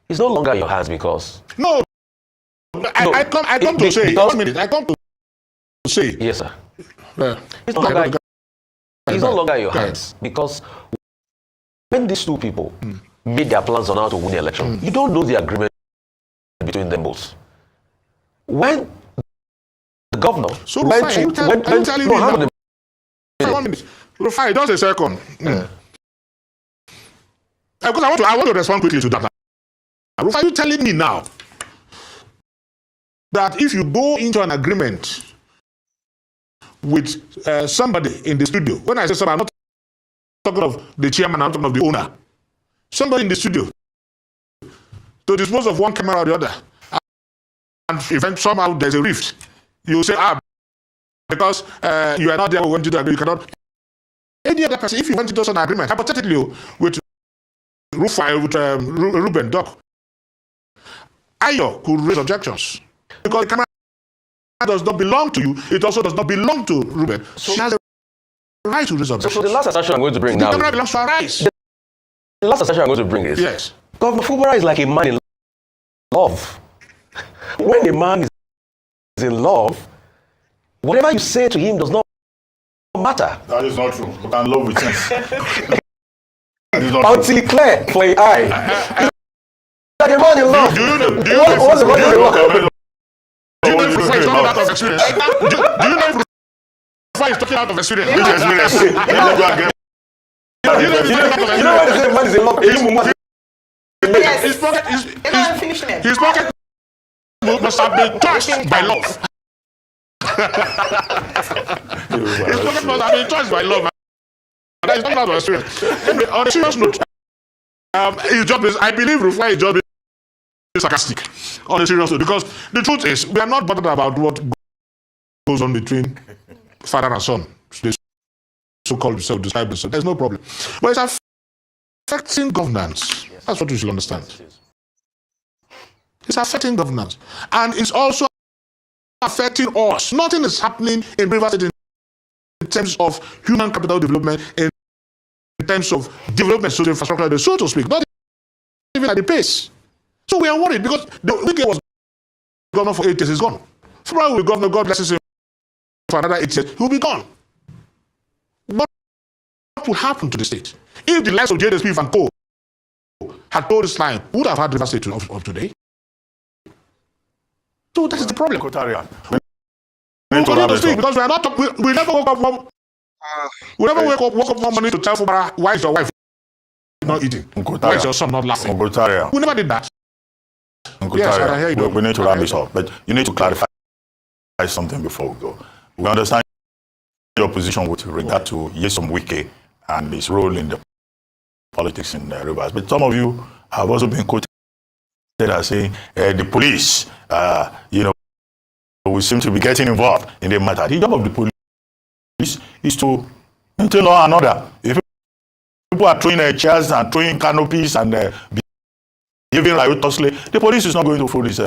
It's no longer in your hands because I come to say 1 minute. I come to say yes, sir. It's no longer in your hands because when these two people made their plans on how to win the election, you don't know the agreement between them both. When the governor went to 1 minute. Rufai, just a second. Because I want to respond quickly to that. Rufai, you telling me now that if you go into an agreement with somebody in the studio, when I say somebody, I'm not talking of the chairman, I'm talking of the owner, somebody in the studio, to dispose of one camera or the other, and if somehow there's a rift, you say, because you are not there, we went to the agreement, you cannot. Any other person, if you went into an agreement, hypothetically, with Rufai, with Ruben Doc, Ayo could raise objections because the camera does not belong to you. It also does not belong to Ruben. So she has the right to raise objections. So the last assertion I'm going to bring now. The camera belongs to Arise. The last assertion I'm going to bring is yes. Governor FUBARA is like a man in love. When a man is in love, whatever you say to him does not matter. That is not true. You can love with sense. Bounty clear for an eye. Like a man in love. Do you know why he's talking out of experience. Which experience? Let's go and get. You know what they say, man is a mob. Yes. His pocket must have been touched by love. His pocket must have been touched by love. That is not out of experience. Anyway, on a serious note, I believe Rufai is just being sarcastic on a serious note, because the truth is we are not bothered about what goes on between father and son. They so-called self-described. There's no problem. But it's affecting governance. That's what we should understand. It's affecting governance. And it's also affecting us. Nothing is happening in Rivers State in terms of human capital development, in terms of development, social infrastructure, so to speak. Not even at the pace. So we are worried because the WIKE was governor for 8 years, he's gone. FUBARA will be governor, God blesses him, for another 8 years, he will be gone. What will happen to the state? If the likes of JSP and Co had told this line, would have had Rivers State of today? So that is the problem. We continue to speak because we are not. We never woke up one. We never woke up one morning to tell FUBARA, why is your wife not eating? Why is your son not laughing? We never did that. Yes, we need to wrap this up, but you need to clarify something before we go. We understand your position with regard to Nyesom WIKE and his role in the politics in Rivers, but some of you have also been quoted as saying the police, we seem to be getting involved in the matter. The job of the police is to maintain law and order. If people are throwing chairs and throwing canopies and behaving riotously, the police is not going to fold his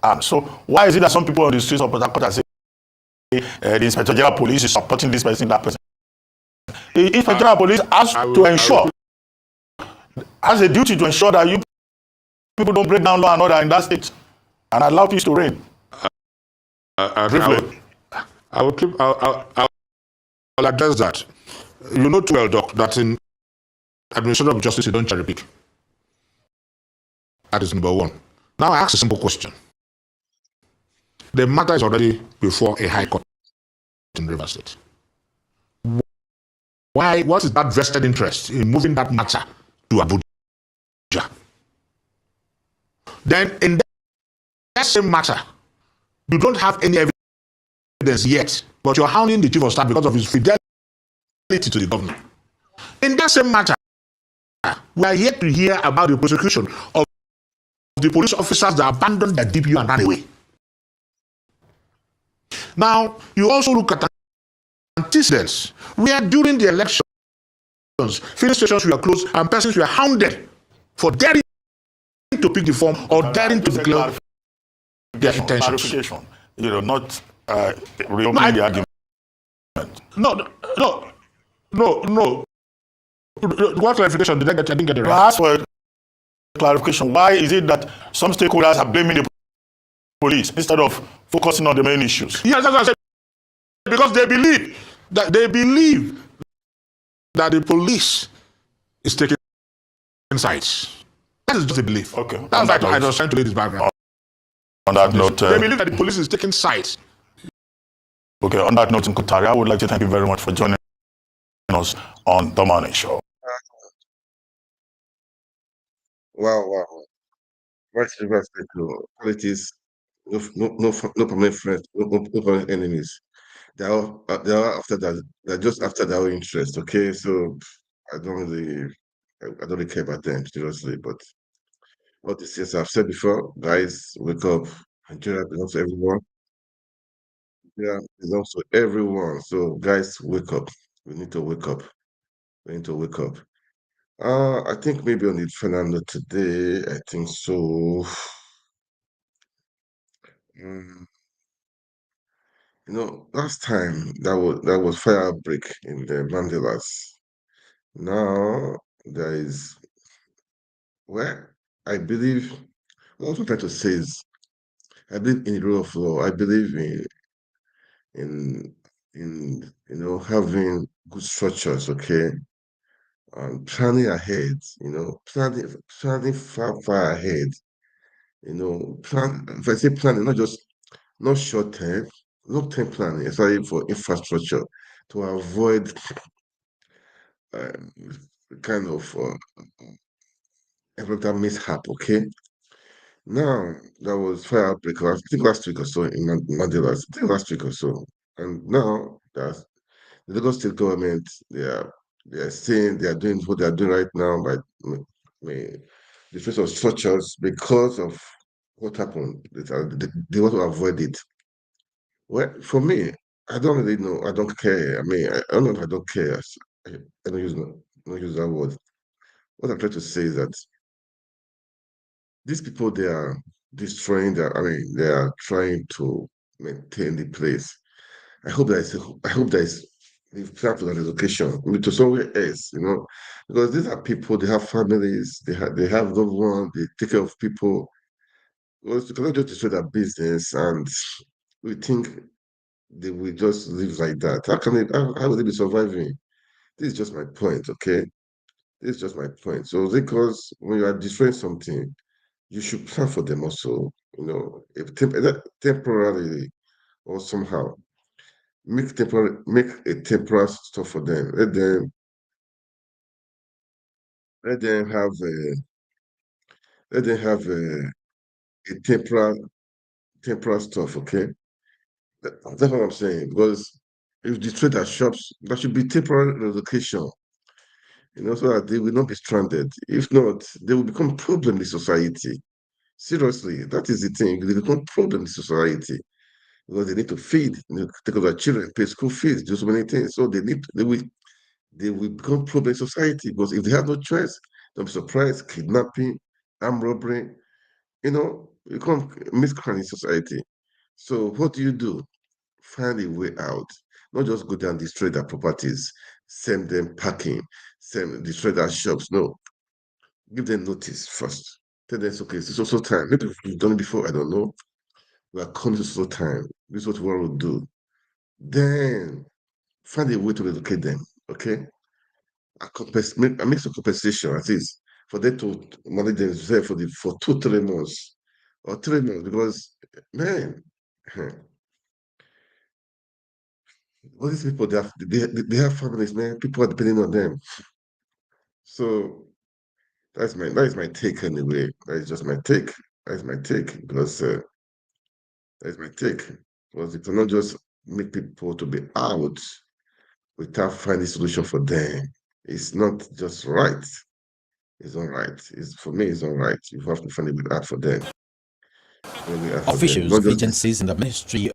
arms. So why is it that some people on the streets of Port Harcourt are saying the Inspector General Police is supporting this person, that person? The Inspector General Police has a duty to ensure that you people don't break down law and order in that state and allow peace to reign. I'll address that. You know too well, Doc, that in administration of justice you don't cherry pick. That is number one. Now I ask a simple question. The matter is already before a high court in Rivers State. Why? What is that vested interest in moving that matter to Abuja? Then in that same matter, you don't have any evidence yet, but you're hounding the chief of staff because of his fidelity to the governor. In that same matter, we are yet to hear about the prosecution of the police officers that abandoned their DPU and ran away. Now, you also look at antecedents where during the elections, filling stations were closed and persons were hounded for daring to pick the form or daring to declare their intentions. Not reopening the argument. No. What clarification? I didn't get it right. Ask for clarification. Why is it that some stakeholders are blaming the police instead of focusing on the main issues? Yes, that's what I said. Because they believe that the police is taking sides. That is just a belief. Okay. That's why I was trying to lay this background. On that note, they believe that the police is taking sides. Okay. On that note, in Kutari, I would like to thank you very much for joining us on The Morning Show. Wow. Right, Rivers State, politics, no permanent friends, no permanent enemies. They are after that. They're just after their own interest. Okay, so I don't really care about them seriously. But what this is, I've said before, guys, wake up. Nigeria belongs to everyone. Yeah, belongs to everyone. So guys, wake up. We need to wake up. I think maybe on the final note today, I think so. Mm, last time that was fire outbreak in the Mandilas. Now there is I believe what I'm trying to say is I believe in the rule of law. I believe in having good structures, okay, and planning ahead. Planning far ahead. Plan. If I say planning, not short term, long-term planning, especially for infrastructure, to avoid um, kind of environmental mishap. Okay, now there was fire outbreak. I think last week or so in Mandilas. I think last week or so, and now that's the Lagos State government. They are saying they are doing what they are doing right now by the face of structures because of what happened. They want to avoid it. Well, for me, I don't really know. I don't care. I mean, I don't know if I don't care. I don't use that word. What I'm trying to say is that these people, they are destroying their, I mean, they are trying to maintain the place. I hope there is the plan for the relocation, maybe to somewhere else, because these are people, they have families, they have loved ones, they take care of people. Well, you cannot just destroy their business and we think they will just live like that. How will they be surviving? This is just my point, okay? This is just my point. So because when you are destroying something, you should plan for them also, if temporarily or somehow make a temporary stuff for them. Let them have a temporary stuff, okay? That's what I'm saying. Because if you destroy their shops, there should be temporary relocation, so that they will not be stranded. If not, they will become problem in society. Seriously, that is the thing. They become problem in society because they need to feed, take care of their children, pay school fees, do so many things. So they will become problem in society because if they have no choice, don't be surprised, kidnapping, armed robbery, become miscreant in society. So what do you do? Find a way out. Not just go there and destroy their properties, send them packing, destroy their shops. No, give them notice first. Tell them it's okay, it's also time. Maybe you've done it before, I don't know. We are coming to so time. This is what we want to do. Then find a way to relocate them. Okay? Make some compensation at least for them to manage themselves for 2 3 months or 3 months because man, all these people they have families, man. People are depending on them. So that is my take anyway. That is just my take. That is my take because that is my take. Because you cannot just make people to be out without finding solution for them. It's not just right. It's all right. For me, it's all right. You have to find a way out for them. Find a way out for them. Officials Not of just agencies in the Ministry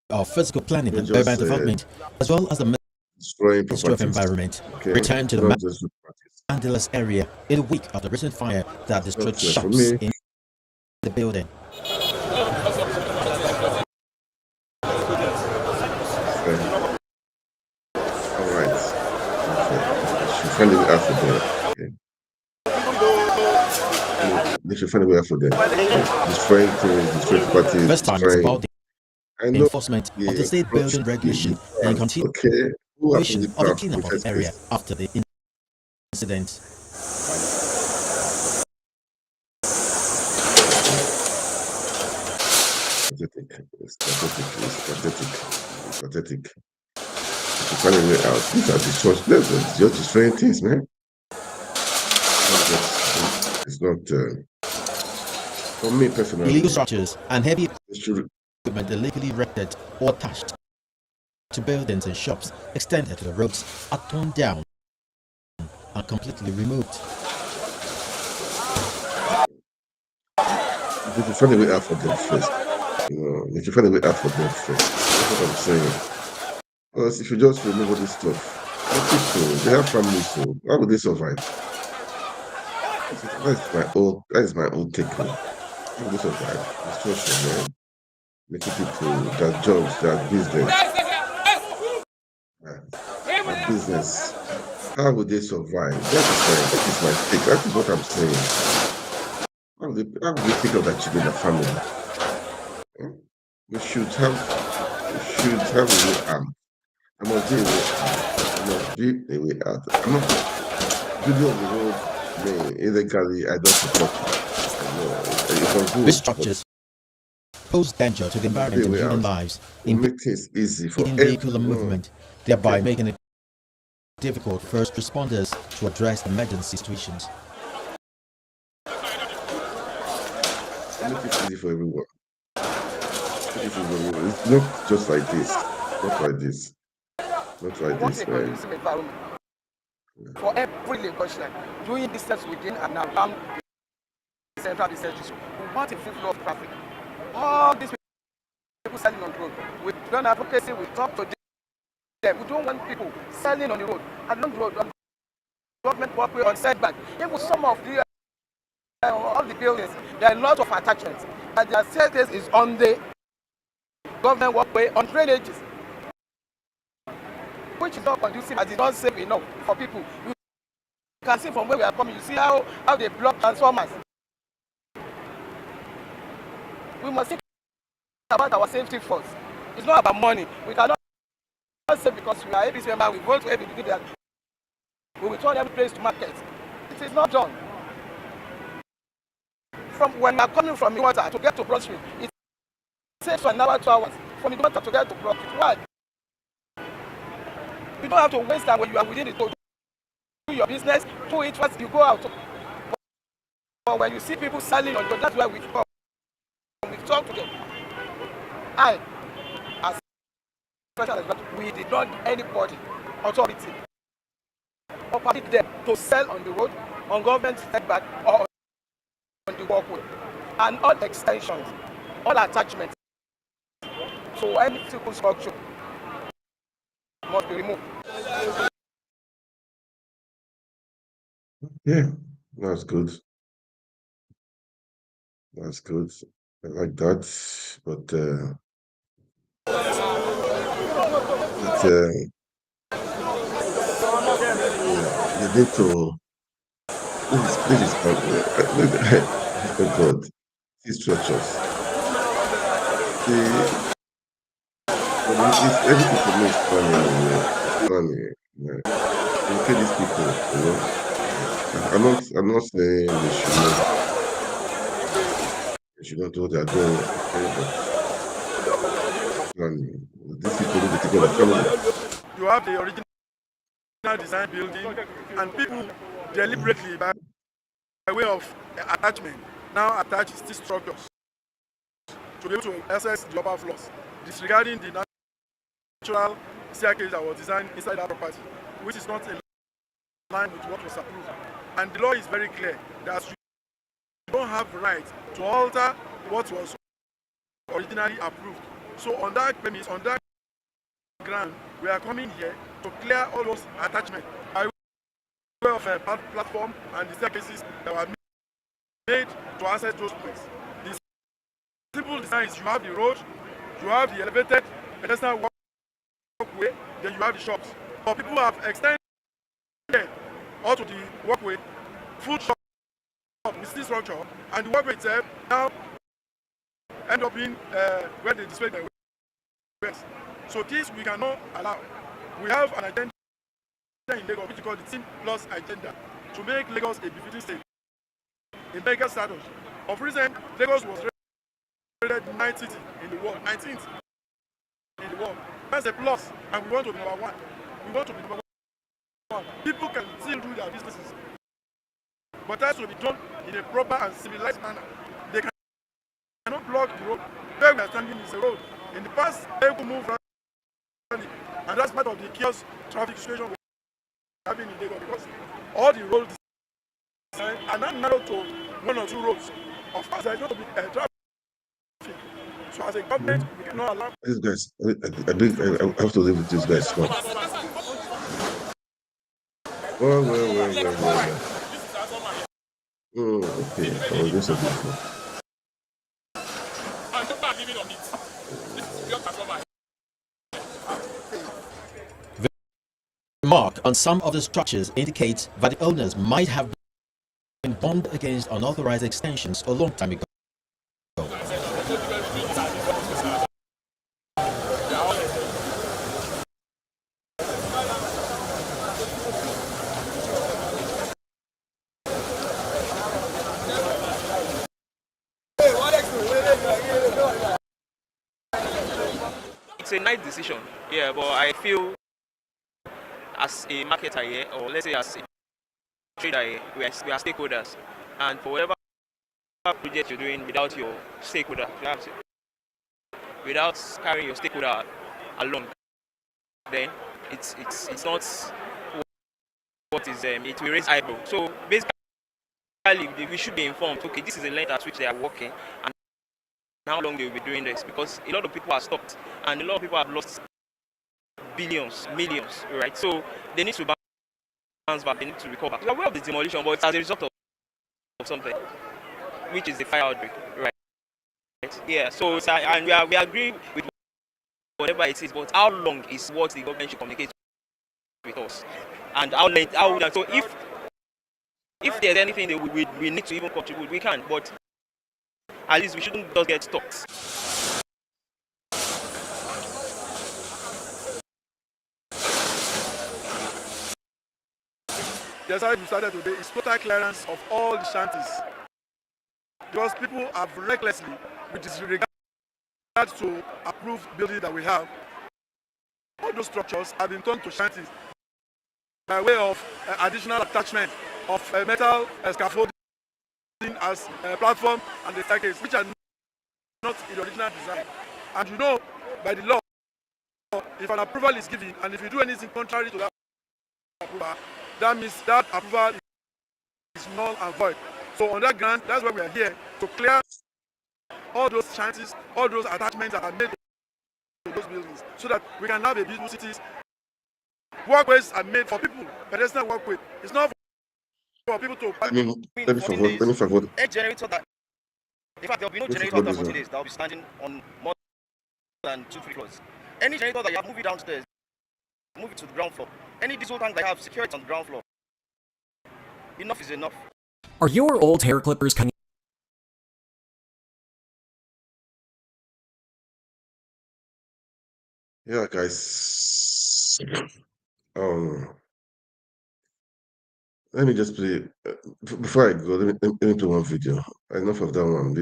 of Physical Planning not and Urban just Development, as well as the destroying Ministry of properties. Environment, Okay, returned to the not just properties. Mandilas area in a week of the recent fire that It's not destroyed for shops me. in the building. Fair. All right. Okay. Should find a way out for them. Okay. They should find a way out for them. Destroying things, destroying properties, This time it's destroying. about the I know enforcement of the the state approach, building regulation and plans. Okay, who approved continuation the of the plan in cleanup the of the first area place? after the incident. Pathetic. It's pathetic. It's pathetic. It's pathetic. You should find a way out. These are just destroying things, man. It's not. For me Illegal personally, structures and heavy it should. equipment illegally erected or attached to buildings and shops extended to the roads are torn down and completely removed. They should find a way out for them first. They should find a way out for them first. That's what I'm saying. Because if you just remove all this stuff, the people they have families, so how would they survive? That is my own take. How would they survive? Destruction, man. Making people their jobs, their business. How would they survive? That is my take. That is what I'm saying. How would they take care of their children, their family? Hmm? We should have a way out. There must be a way out. There must be a way out. I'm not building on the road, illegally. I don't support it. I know it's These good, but structures pose danger to the environment and human lives, Make things easy for impeding vehicular everyone. movement, thereby making it difficult for first responders to address emergency situations. Make it easy for everyone. Make it easy for everyone. It's not just like this. Not like this. Not like this, man. For every Lagosian doing business within and around the central business district, we want a free flow of traffic. All these people selling on the road, we've done advocacy, we talk to them. We don't want people selling on the road, along the road, on government walkway, on setback. Even some of the buildings, there are a lot of attachments, and their staircase is on the government walkway, on drainages, which is not conducive and is not safe enough for people. You can see from where we are coming, you see how they block transformers. We must think about our safety first. It's not about money. We cannot say because we are APC member, we vote for everything that we will turn every place to market. It is not done. From when we are coming from Iwata to get to Broad Street, it takes 1 hour, 2 hours from Iwata to get to Broad Street. Why? You don't have to waste time when you are within it to do your business, do it once you go out. But when you see people selling on the road, that's why we come. We talk to them. I, as special advisor, we did not anybody, authority, or permit them to sell on the road, on government setback, or on the walkway. And all extensions, all attachments to any physical structure must be removed. Yeah, that's good. That's good. I like that. But you need to. This is oh God. These structures. Everything for me is funny. Funny. You look at these people, you know. I'm not saying they should not do what they're doing, okay, but these people need to take care of the family. You have the original design building, and people deliberately, by way of attachment, now attach these structures to be able to access the upper floors, disregarding the natural staircase that was designed inside that property, which is not in line with what was approved. And the law is very clear that you don't have the right to alter what was originally approved. So on that premise, on that ground, we are coming here to clear all those attachments by way of a platform and the staircases that were made to access those points. The simple design is you have the road, you have the elevated pedestrian walkway, then you have the shops. But people have extended onto the walkway, full shop with this structure, and the walkway itself now end up being where they display their wares. So this we cannot allow. We have an agenda in Lagos which is called the Team Plus agenda to make Lagos a befitting state in mega status. Of recent, Lagos was rated 19th in the world, 19th in the world. That's a plus, and we want to be number one. We want to be number one. People can still do their businesses, but that should be done in a proper and civilized manner. They cannot block the road. Where we are standing is a road. In the past, they could move rapidly, and that's part of the chaos traffic situation we're having in Lagos, because all the roads are not narrowed to 1 or 2 roads. Of course, there is going to be traffic. So as a government, we cannot allow these guys. I have to live with these guys now. Well. Okay. I was just a bit. The mark on some of the structures indicates that the owners might have been warned against unauthorized extensions a long time ago. a nice decision, yeah, but I feel as a marketer here, or let's say as a trader here, we are stakeholders, and for whatever project you're doing without your stakeholder, without carrying your stakeholder along, then it's not what is it will raise eyebrow. So basically, we should be informed. Okay, this is the length at which they are working, and how long they will be doing this, because a lot of people are stopped, and a lot of people have lost billions, millions, right? So they need to bounce back, they need to recover. We are aware of the demolition, but it's as a result of something, which is the fire outbreak, right? Yeah. So and we agree with whatever it is, but how long is what the government should communicate with us, and how late? So if there's anything that we need to even contribute, we can, but at least we shouldn't just get stuck. The exercise we started today is total clearance of all the shanties, because people have recklessly, with disregard to approved buildings that we have, all those structures have been turned to shanties by way of additional attachment of metal scaffolding as a platform and the staircase, which are not in the original design. And you know, by the law, if an approval is given and if you do anything contrary to that approval, that means that approval is null and void. So on that ground, that's why we are here, to clear all those shanties, all those attachments that are made to those buildings, so that we can have a beautiful cities. Walkways are made for people, pedestrian walkway. It's not for people to. Let me forward. A generator that, in fact, there will be no generator after 40 days that will be standing on more than 2-3 floors. Any generator that you have, move it downstairs, move it to the ground floor. Any diesel tank that you have, secure it on the ground floor. Enough is enough. Are your old hair clippers coming? Yeah, guys. Let me just play before I go. Let me play one video. Enough of that one.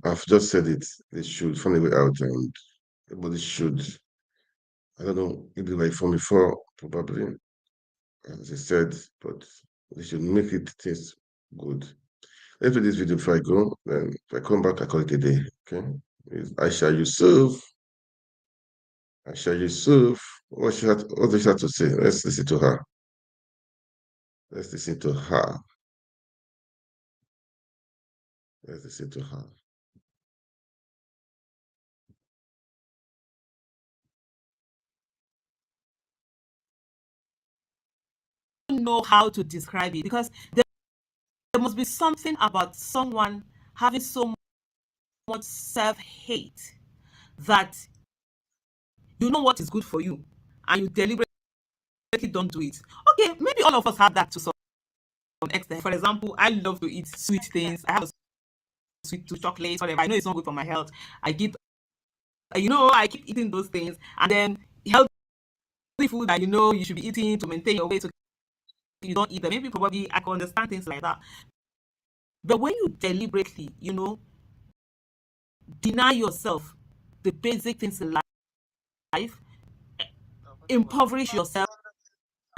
I've just said it. They should find a way out, and everybody should. I don't know. Maybe like from before, probably, as I said, but they should make it taste good. Let's play this video before I go. Then if I come back, I call it a day. Okay? It's Aisha Yusuf. Aisha Yusuf. What does she have to say? Let's listen to her. Let's listen to her. Let's listen to her. Know how to describe it, because there must be something about someone having so much self-hate that you know what is good for you and you deliberately don't do it. Okay, maybe all of us have that to some extent. For example, I love to eat sweet things. I have a sweet to chocolate, whatever. I know it's not good for my health. I keep eating those things, and then healthy food that you should be eating to maintain your weight, so you don't eat them. Maybe probably I can understand things like that. But when you deliberately, deny yourself the basic things in life, impoverish yourself,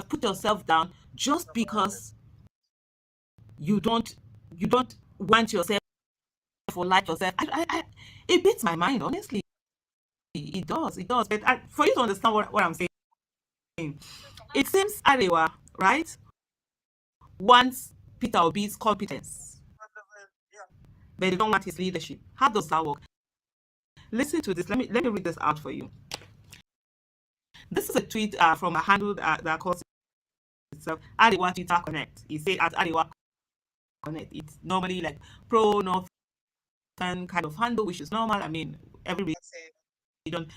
put yourself down just because you don't want yourself or like yourself, it beats my mind, honestly. It does. But for you to understand what I'm saying, it seems Arewa, right, wants Peter Obi's competence, but they don't want his leadership. How does that work? Listen to this. Let me read this out for you. This is a tweet from a handle that calls itself Arewa Twitter Connect. He said at Arewa Connect. It's normally like pro-Northern kind of handle, which is normal. I mean, everybody you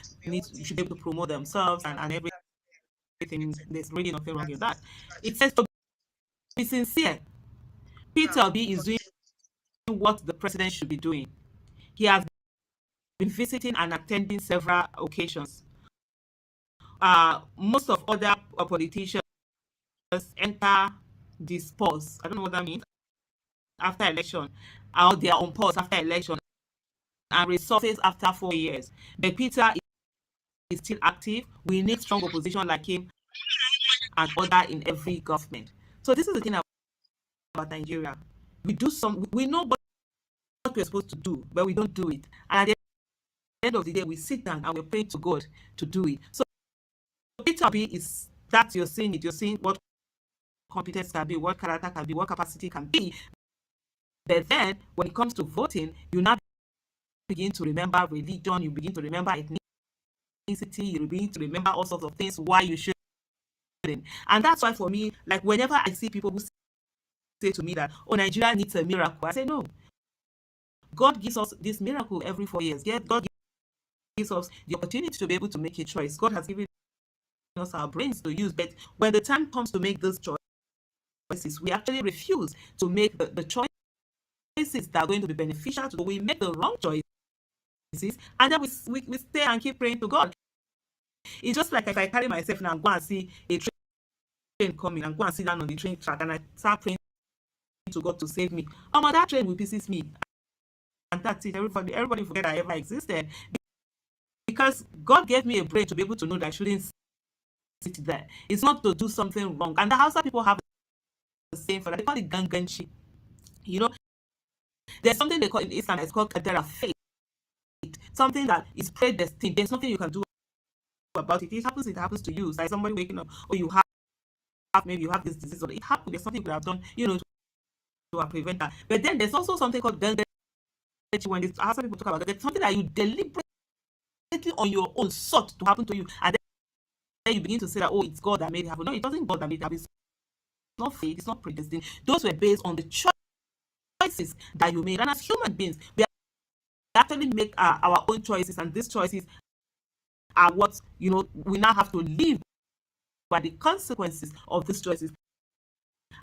should be able to promote themselves and everything. There's really nothing wrong with that. It says to be sincere, Peter Obi is doing what the president should be doing. He has been visiting and attending several occasions. Most of other politicians enter this pause. I don't know what that means. After election, or they are on pause after election and resurface after 4 years. But Peter is still active. We need strong opposition like him and order in every government. So this is the thing about Nigeria. We know what we're supposed to do, but we don't do it. And at the end of the day, we sit down and we're praying to God to do it. So Peter B is that you're seeing it. You're seeing what competence can be, what character can be, what capacity can be. But then when it comes to voting, you now begin to remember religion, you begin to remember ethnicity, you begin to remember all sorts of things why you shouldn't. And that's why for me, like whenever I see people who say to me that, oh, Nigeria needs a miracle, I say no. God gives us this miracle every 4 years. Yeah, God gives us the opportunity to be able to make a choice. God has given us our brains to use, but when the time comes to make those choices, we actually refuse to make the choices that are going to be beneficial to us. We make the wrong choices, and then we stay and keep praying to God. It's just like if I carry myself now and go and see a train coming and go and sit down on the train track and I start praying to God to save me. That train will pieces me. And that's it. Everybody forget I ever existed. Because God gave me a brain to be able to know that I shouldn't sit there. It's not to do something wrong. And the Hausa people have the same for that. They call it ganganchi. You know, there's something they call in Islam, it's called kadara, fate. Something that is predestined. There's nothing you can do about it. It happens to you. It's like somebody waking up, or you have maybe you have this disease, or it happened. There's something you could have done, to prevent that. But then there's also something called ganganchi. When the Hausa people talk about that, there's something that you deliberately on your own sought to happen to you, and then you begin to say that, oh, it's God that made it happen. No, it wasn't God that made it happen. It's not fate, it's not predestined. Those were based on the choices that you made. And as human beings, we actually make our own choices, and these choices are what we now have to live by the consequences of these choices.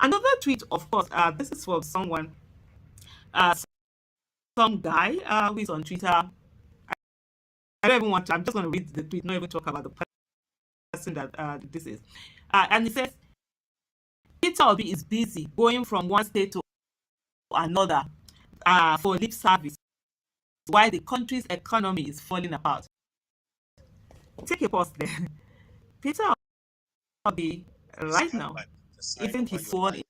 Another tweet, of course, this is for someone, some guy who is on Twitter. I don't even want to, I'm just going to read the tweet, not even talk about the person that this is. And he says, Peter Obi is busy going from one state to another for lip service while the country's economy is falling apart. Take a pause there. Peter Obi, right now, isn't he sworn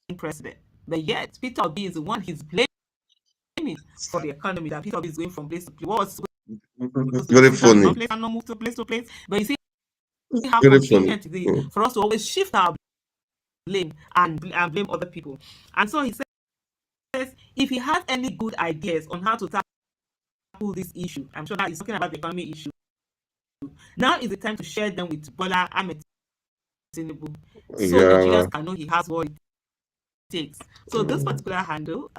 in president? But yet, Peter Obi is the one he's blaming for the economy, that Peter Obi is going from place to place. What was very funny. One place and not move to place to place. But you see how convenient it is for us to always shift our blame and blame other people. And so he says, if he has any good ideas on how to tackle this issue, I'm sure that he's talking about the economy issue. Now is the time to share them with Bola Ahmed Tinubu, so Nigerians can know he has what it takes. So this particular handle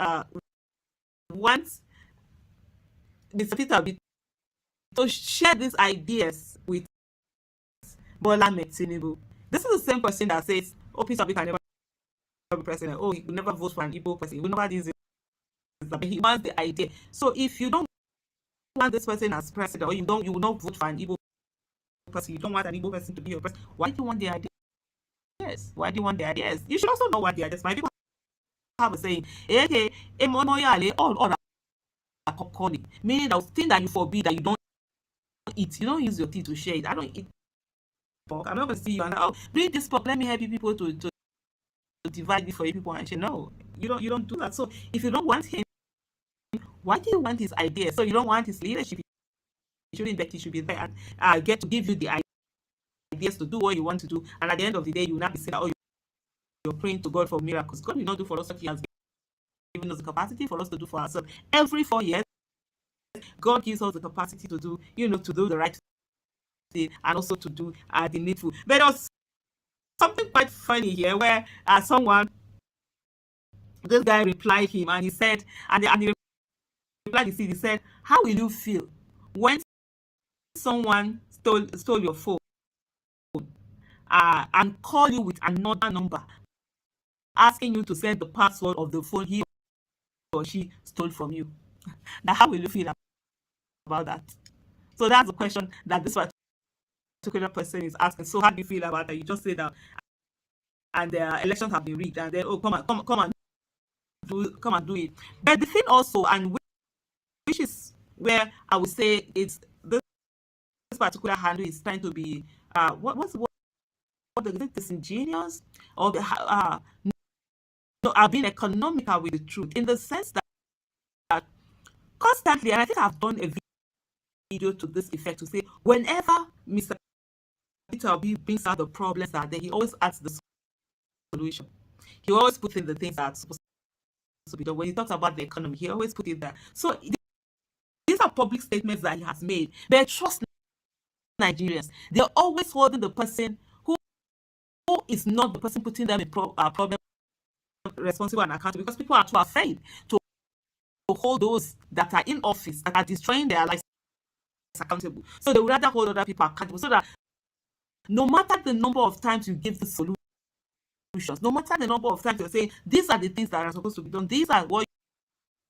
wants Mr. Peter Obi to share these ideas with Bola Ahmed Tinubu. This is the same person that says, oh, Peter Obi can never be president. Oh, he will never vote for an Igbo person. He will never do this. He wants the idea. So if you don't want this person as president, or you will not vote for an Igbo person, you don't want an Igbo person to be your president, why do you want the ideas? Why do you want the ideas? You should also know what the ideas. My people have a saying, meaning that thing that you forbid, that you don't eat, you don't use your teeth to share it. I don't eat pork. I'm not going to see you and bring this pork. Let me help you people to divide it for you people and share. No, you don't do that. So if you don't want him, why do you want his ideas? So you don't want his leadership. He shouldn't bet. He should be there and get to give you the ideas to do what you want to do. And at the end of the day, you will not be saying, oh, you're praying to God for miracles. God will not do for us what He has given us the capacity for us to do for ourselves. Every 4 years, God gives us the capacity to do, to do the right thing and also to do the needful. But there was something quite funny here where this guy replied him, and he said, and he replied, he said, how will you feel when someone stole your phone and call you with another number asking you to send the password of the phone he or she stole from you? Now, how will you feel about that? So that's the question that this particular person is asking. So how do you feel about that? You just say that, and the elections have been rigged, and then come and do it. But the thing also, and which is where I would say it's this particular handle is trying to be what's the word? What is it, disingenuous or no, are being economical with the truth in the sense that constantly, and I think I've done a video to this effect to say whenever Mr. Peter Obi brings out the problems that then he always adds the solution. He always puts in the things that are supposed to be done. When he talks about the economy, he always puts it there. So these are public statements that he has made. They trust Nigerians. They're always holding the person who is not the person putting them in problem responsible and accountable, because people are too afraid to hold those that are in office, that are destroying their lives, accountable. So they would rather hold other people accountable, so that no matter the number of times you give the solutions, no matter the number of times you're saying these are the things that are supposed to be done, these are what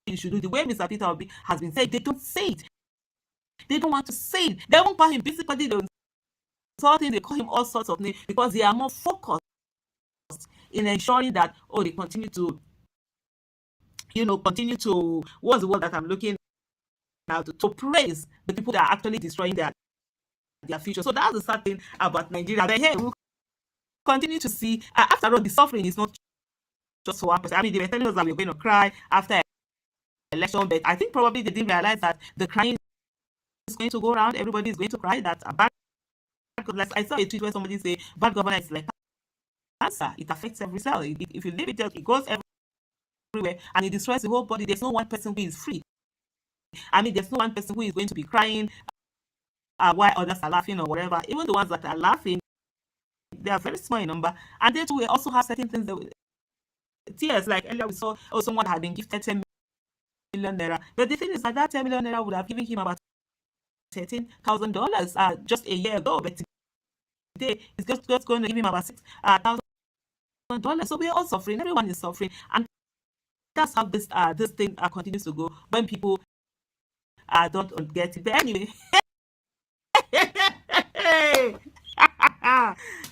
you should do, the way Mr. Peter Obi has been said, they don't say it. They don't want to say it. They won't call him basically, they insult him, they call him all sorts of names, because they are more focused in ensuring that, they continue to, what's the word that I'm looking now, to praise the people that are actually destroying their future. So that's the sad thing about Nigeria. But hey, we'll continue to see. After all, the suffering is not just for one person. I mean, they were telling us that we were going to cry after election, but I think probably they didn't realize that the crying is going to go around. Everybody is going to cry. That a bad, like I saw a tweet where somebody say bad governance is like cancer. It affects every cell. If you leave it, it goes everywhere and it destroys the whole body. There's no one person who is free. I mean, there's no one person who is going to be crying while others are laughing or whatever. Even the ones that are laughing, they are very small in number. And they too will also have certain things that tears. Like earlier we saw, someone had been gifted 10 million naira. But the thing is that 10 million naira would have given him about $13,000 just a year ago. But today it's just going to give him about $6,000. So we're all suffering. Everyone is suffering. And that's how this thing continues to go when people don't get it. But anyway,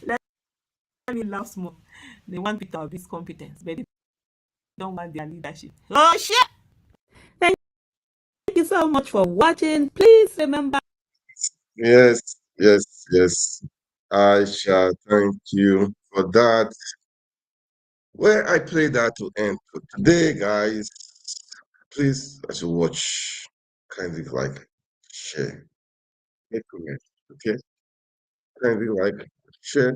let me laugh small. They want Peter Obi's competence, but they don't want their leadership. Oh shit! Thank you so much for watching. Please remember. Yes, yes, yes. I shall thank you for that. Where I play that to end for today, guys. Please, as you watch, kindly like, share, make comment, okay? Kindly like, share,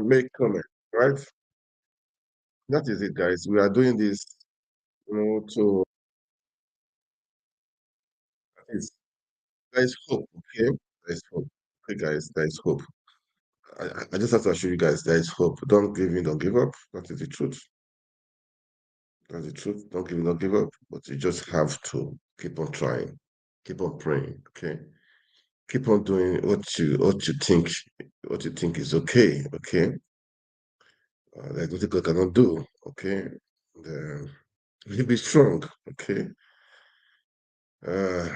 make comment, right? That is it, guys. We are doing this, to there is hope, okay? There is hope. Okay, guys, there is hope. I just have to assure you guys there is hope. Don't give in, don't give up. That is the truth. That's the truth. Don't give in, don't give up. But you just have to keep on trying, keep on praying, okay? Keep on doing what you think is okay, okay? Like what God cannot do, okay? And, you be strong, okay? Uh,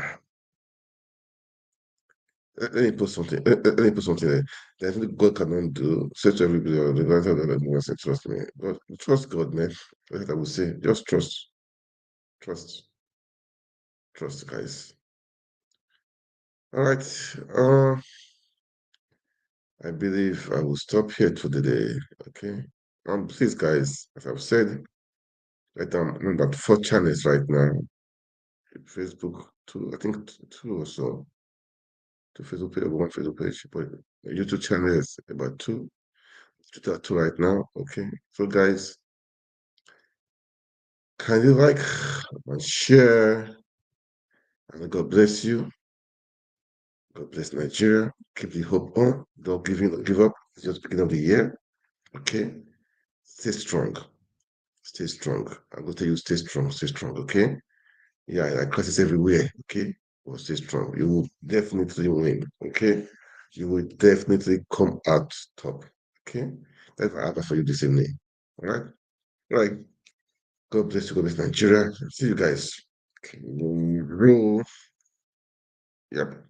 let me put something. Let me put something there. There's nothing God cannot do. Say to everybody, the writer that I say, trust me. God, trust God, man. That's what I would say. Just trust. Trust. Trust, guys. All right. I believe I will stop here for the day. Okay. Please, guys, as I've said, I'm about 4 channels right now. Facebook, two, I think two or so. Two Facebook page, one Facebook page, but YouTube channel is about two. Two right now. Okay. So, guys, can you like and share? And God bless you. God bless Nigeria. Keep the hope on. Don't give in, don't give up. It's just beginning of the year. Okay. Stay strong. Stay strong. I'm going to tell you, stay strong, okay? Yeah, like crisis everywhere, okay? But stay strong. You will definitely win, okay? You will definitely come out top, okay? That's what I have for you this evening, all right? All right. God bless you. God bless Nigeria. See you guys. Okay. Yep.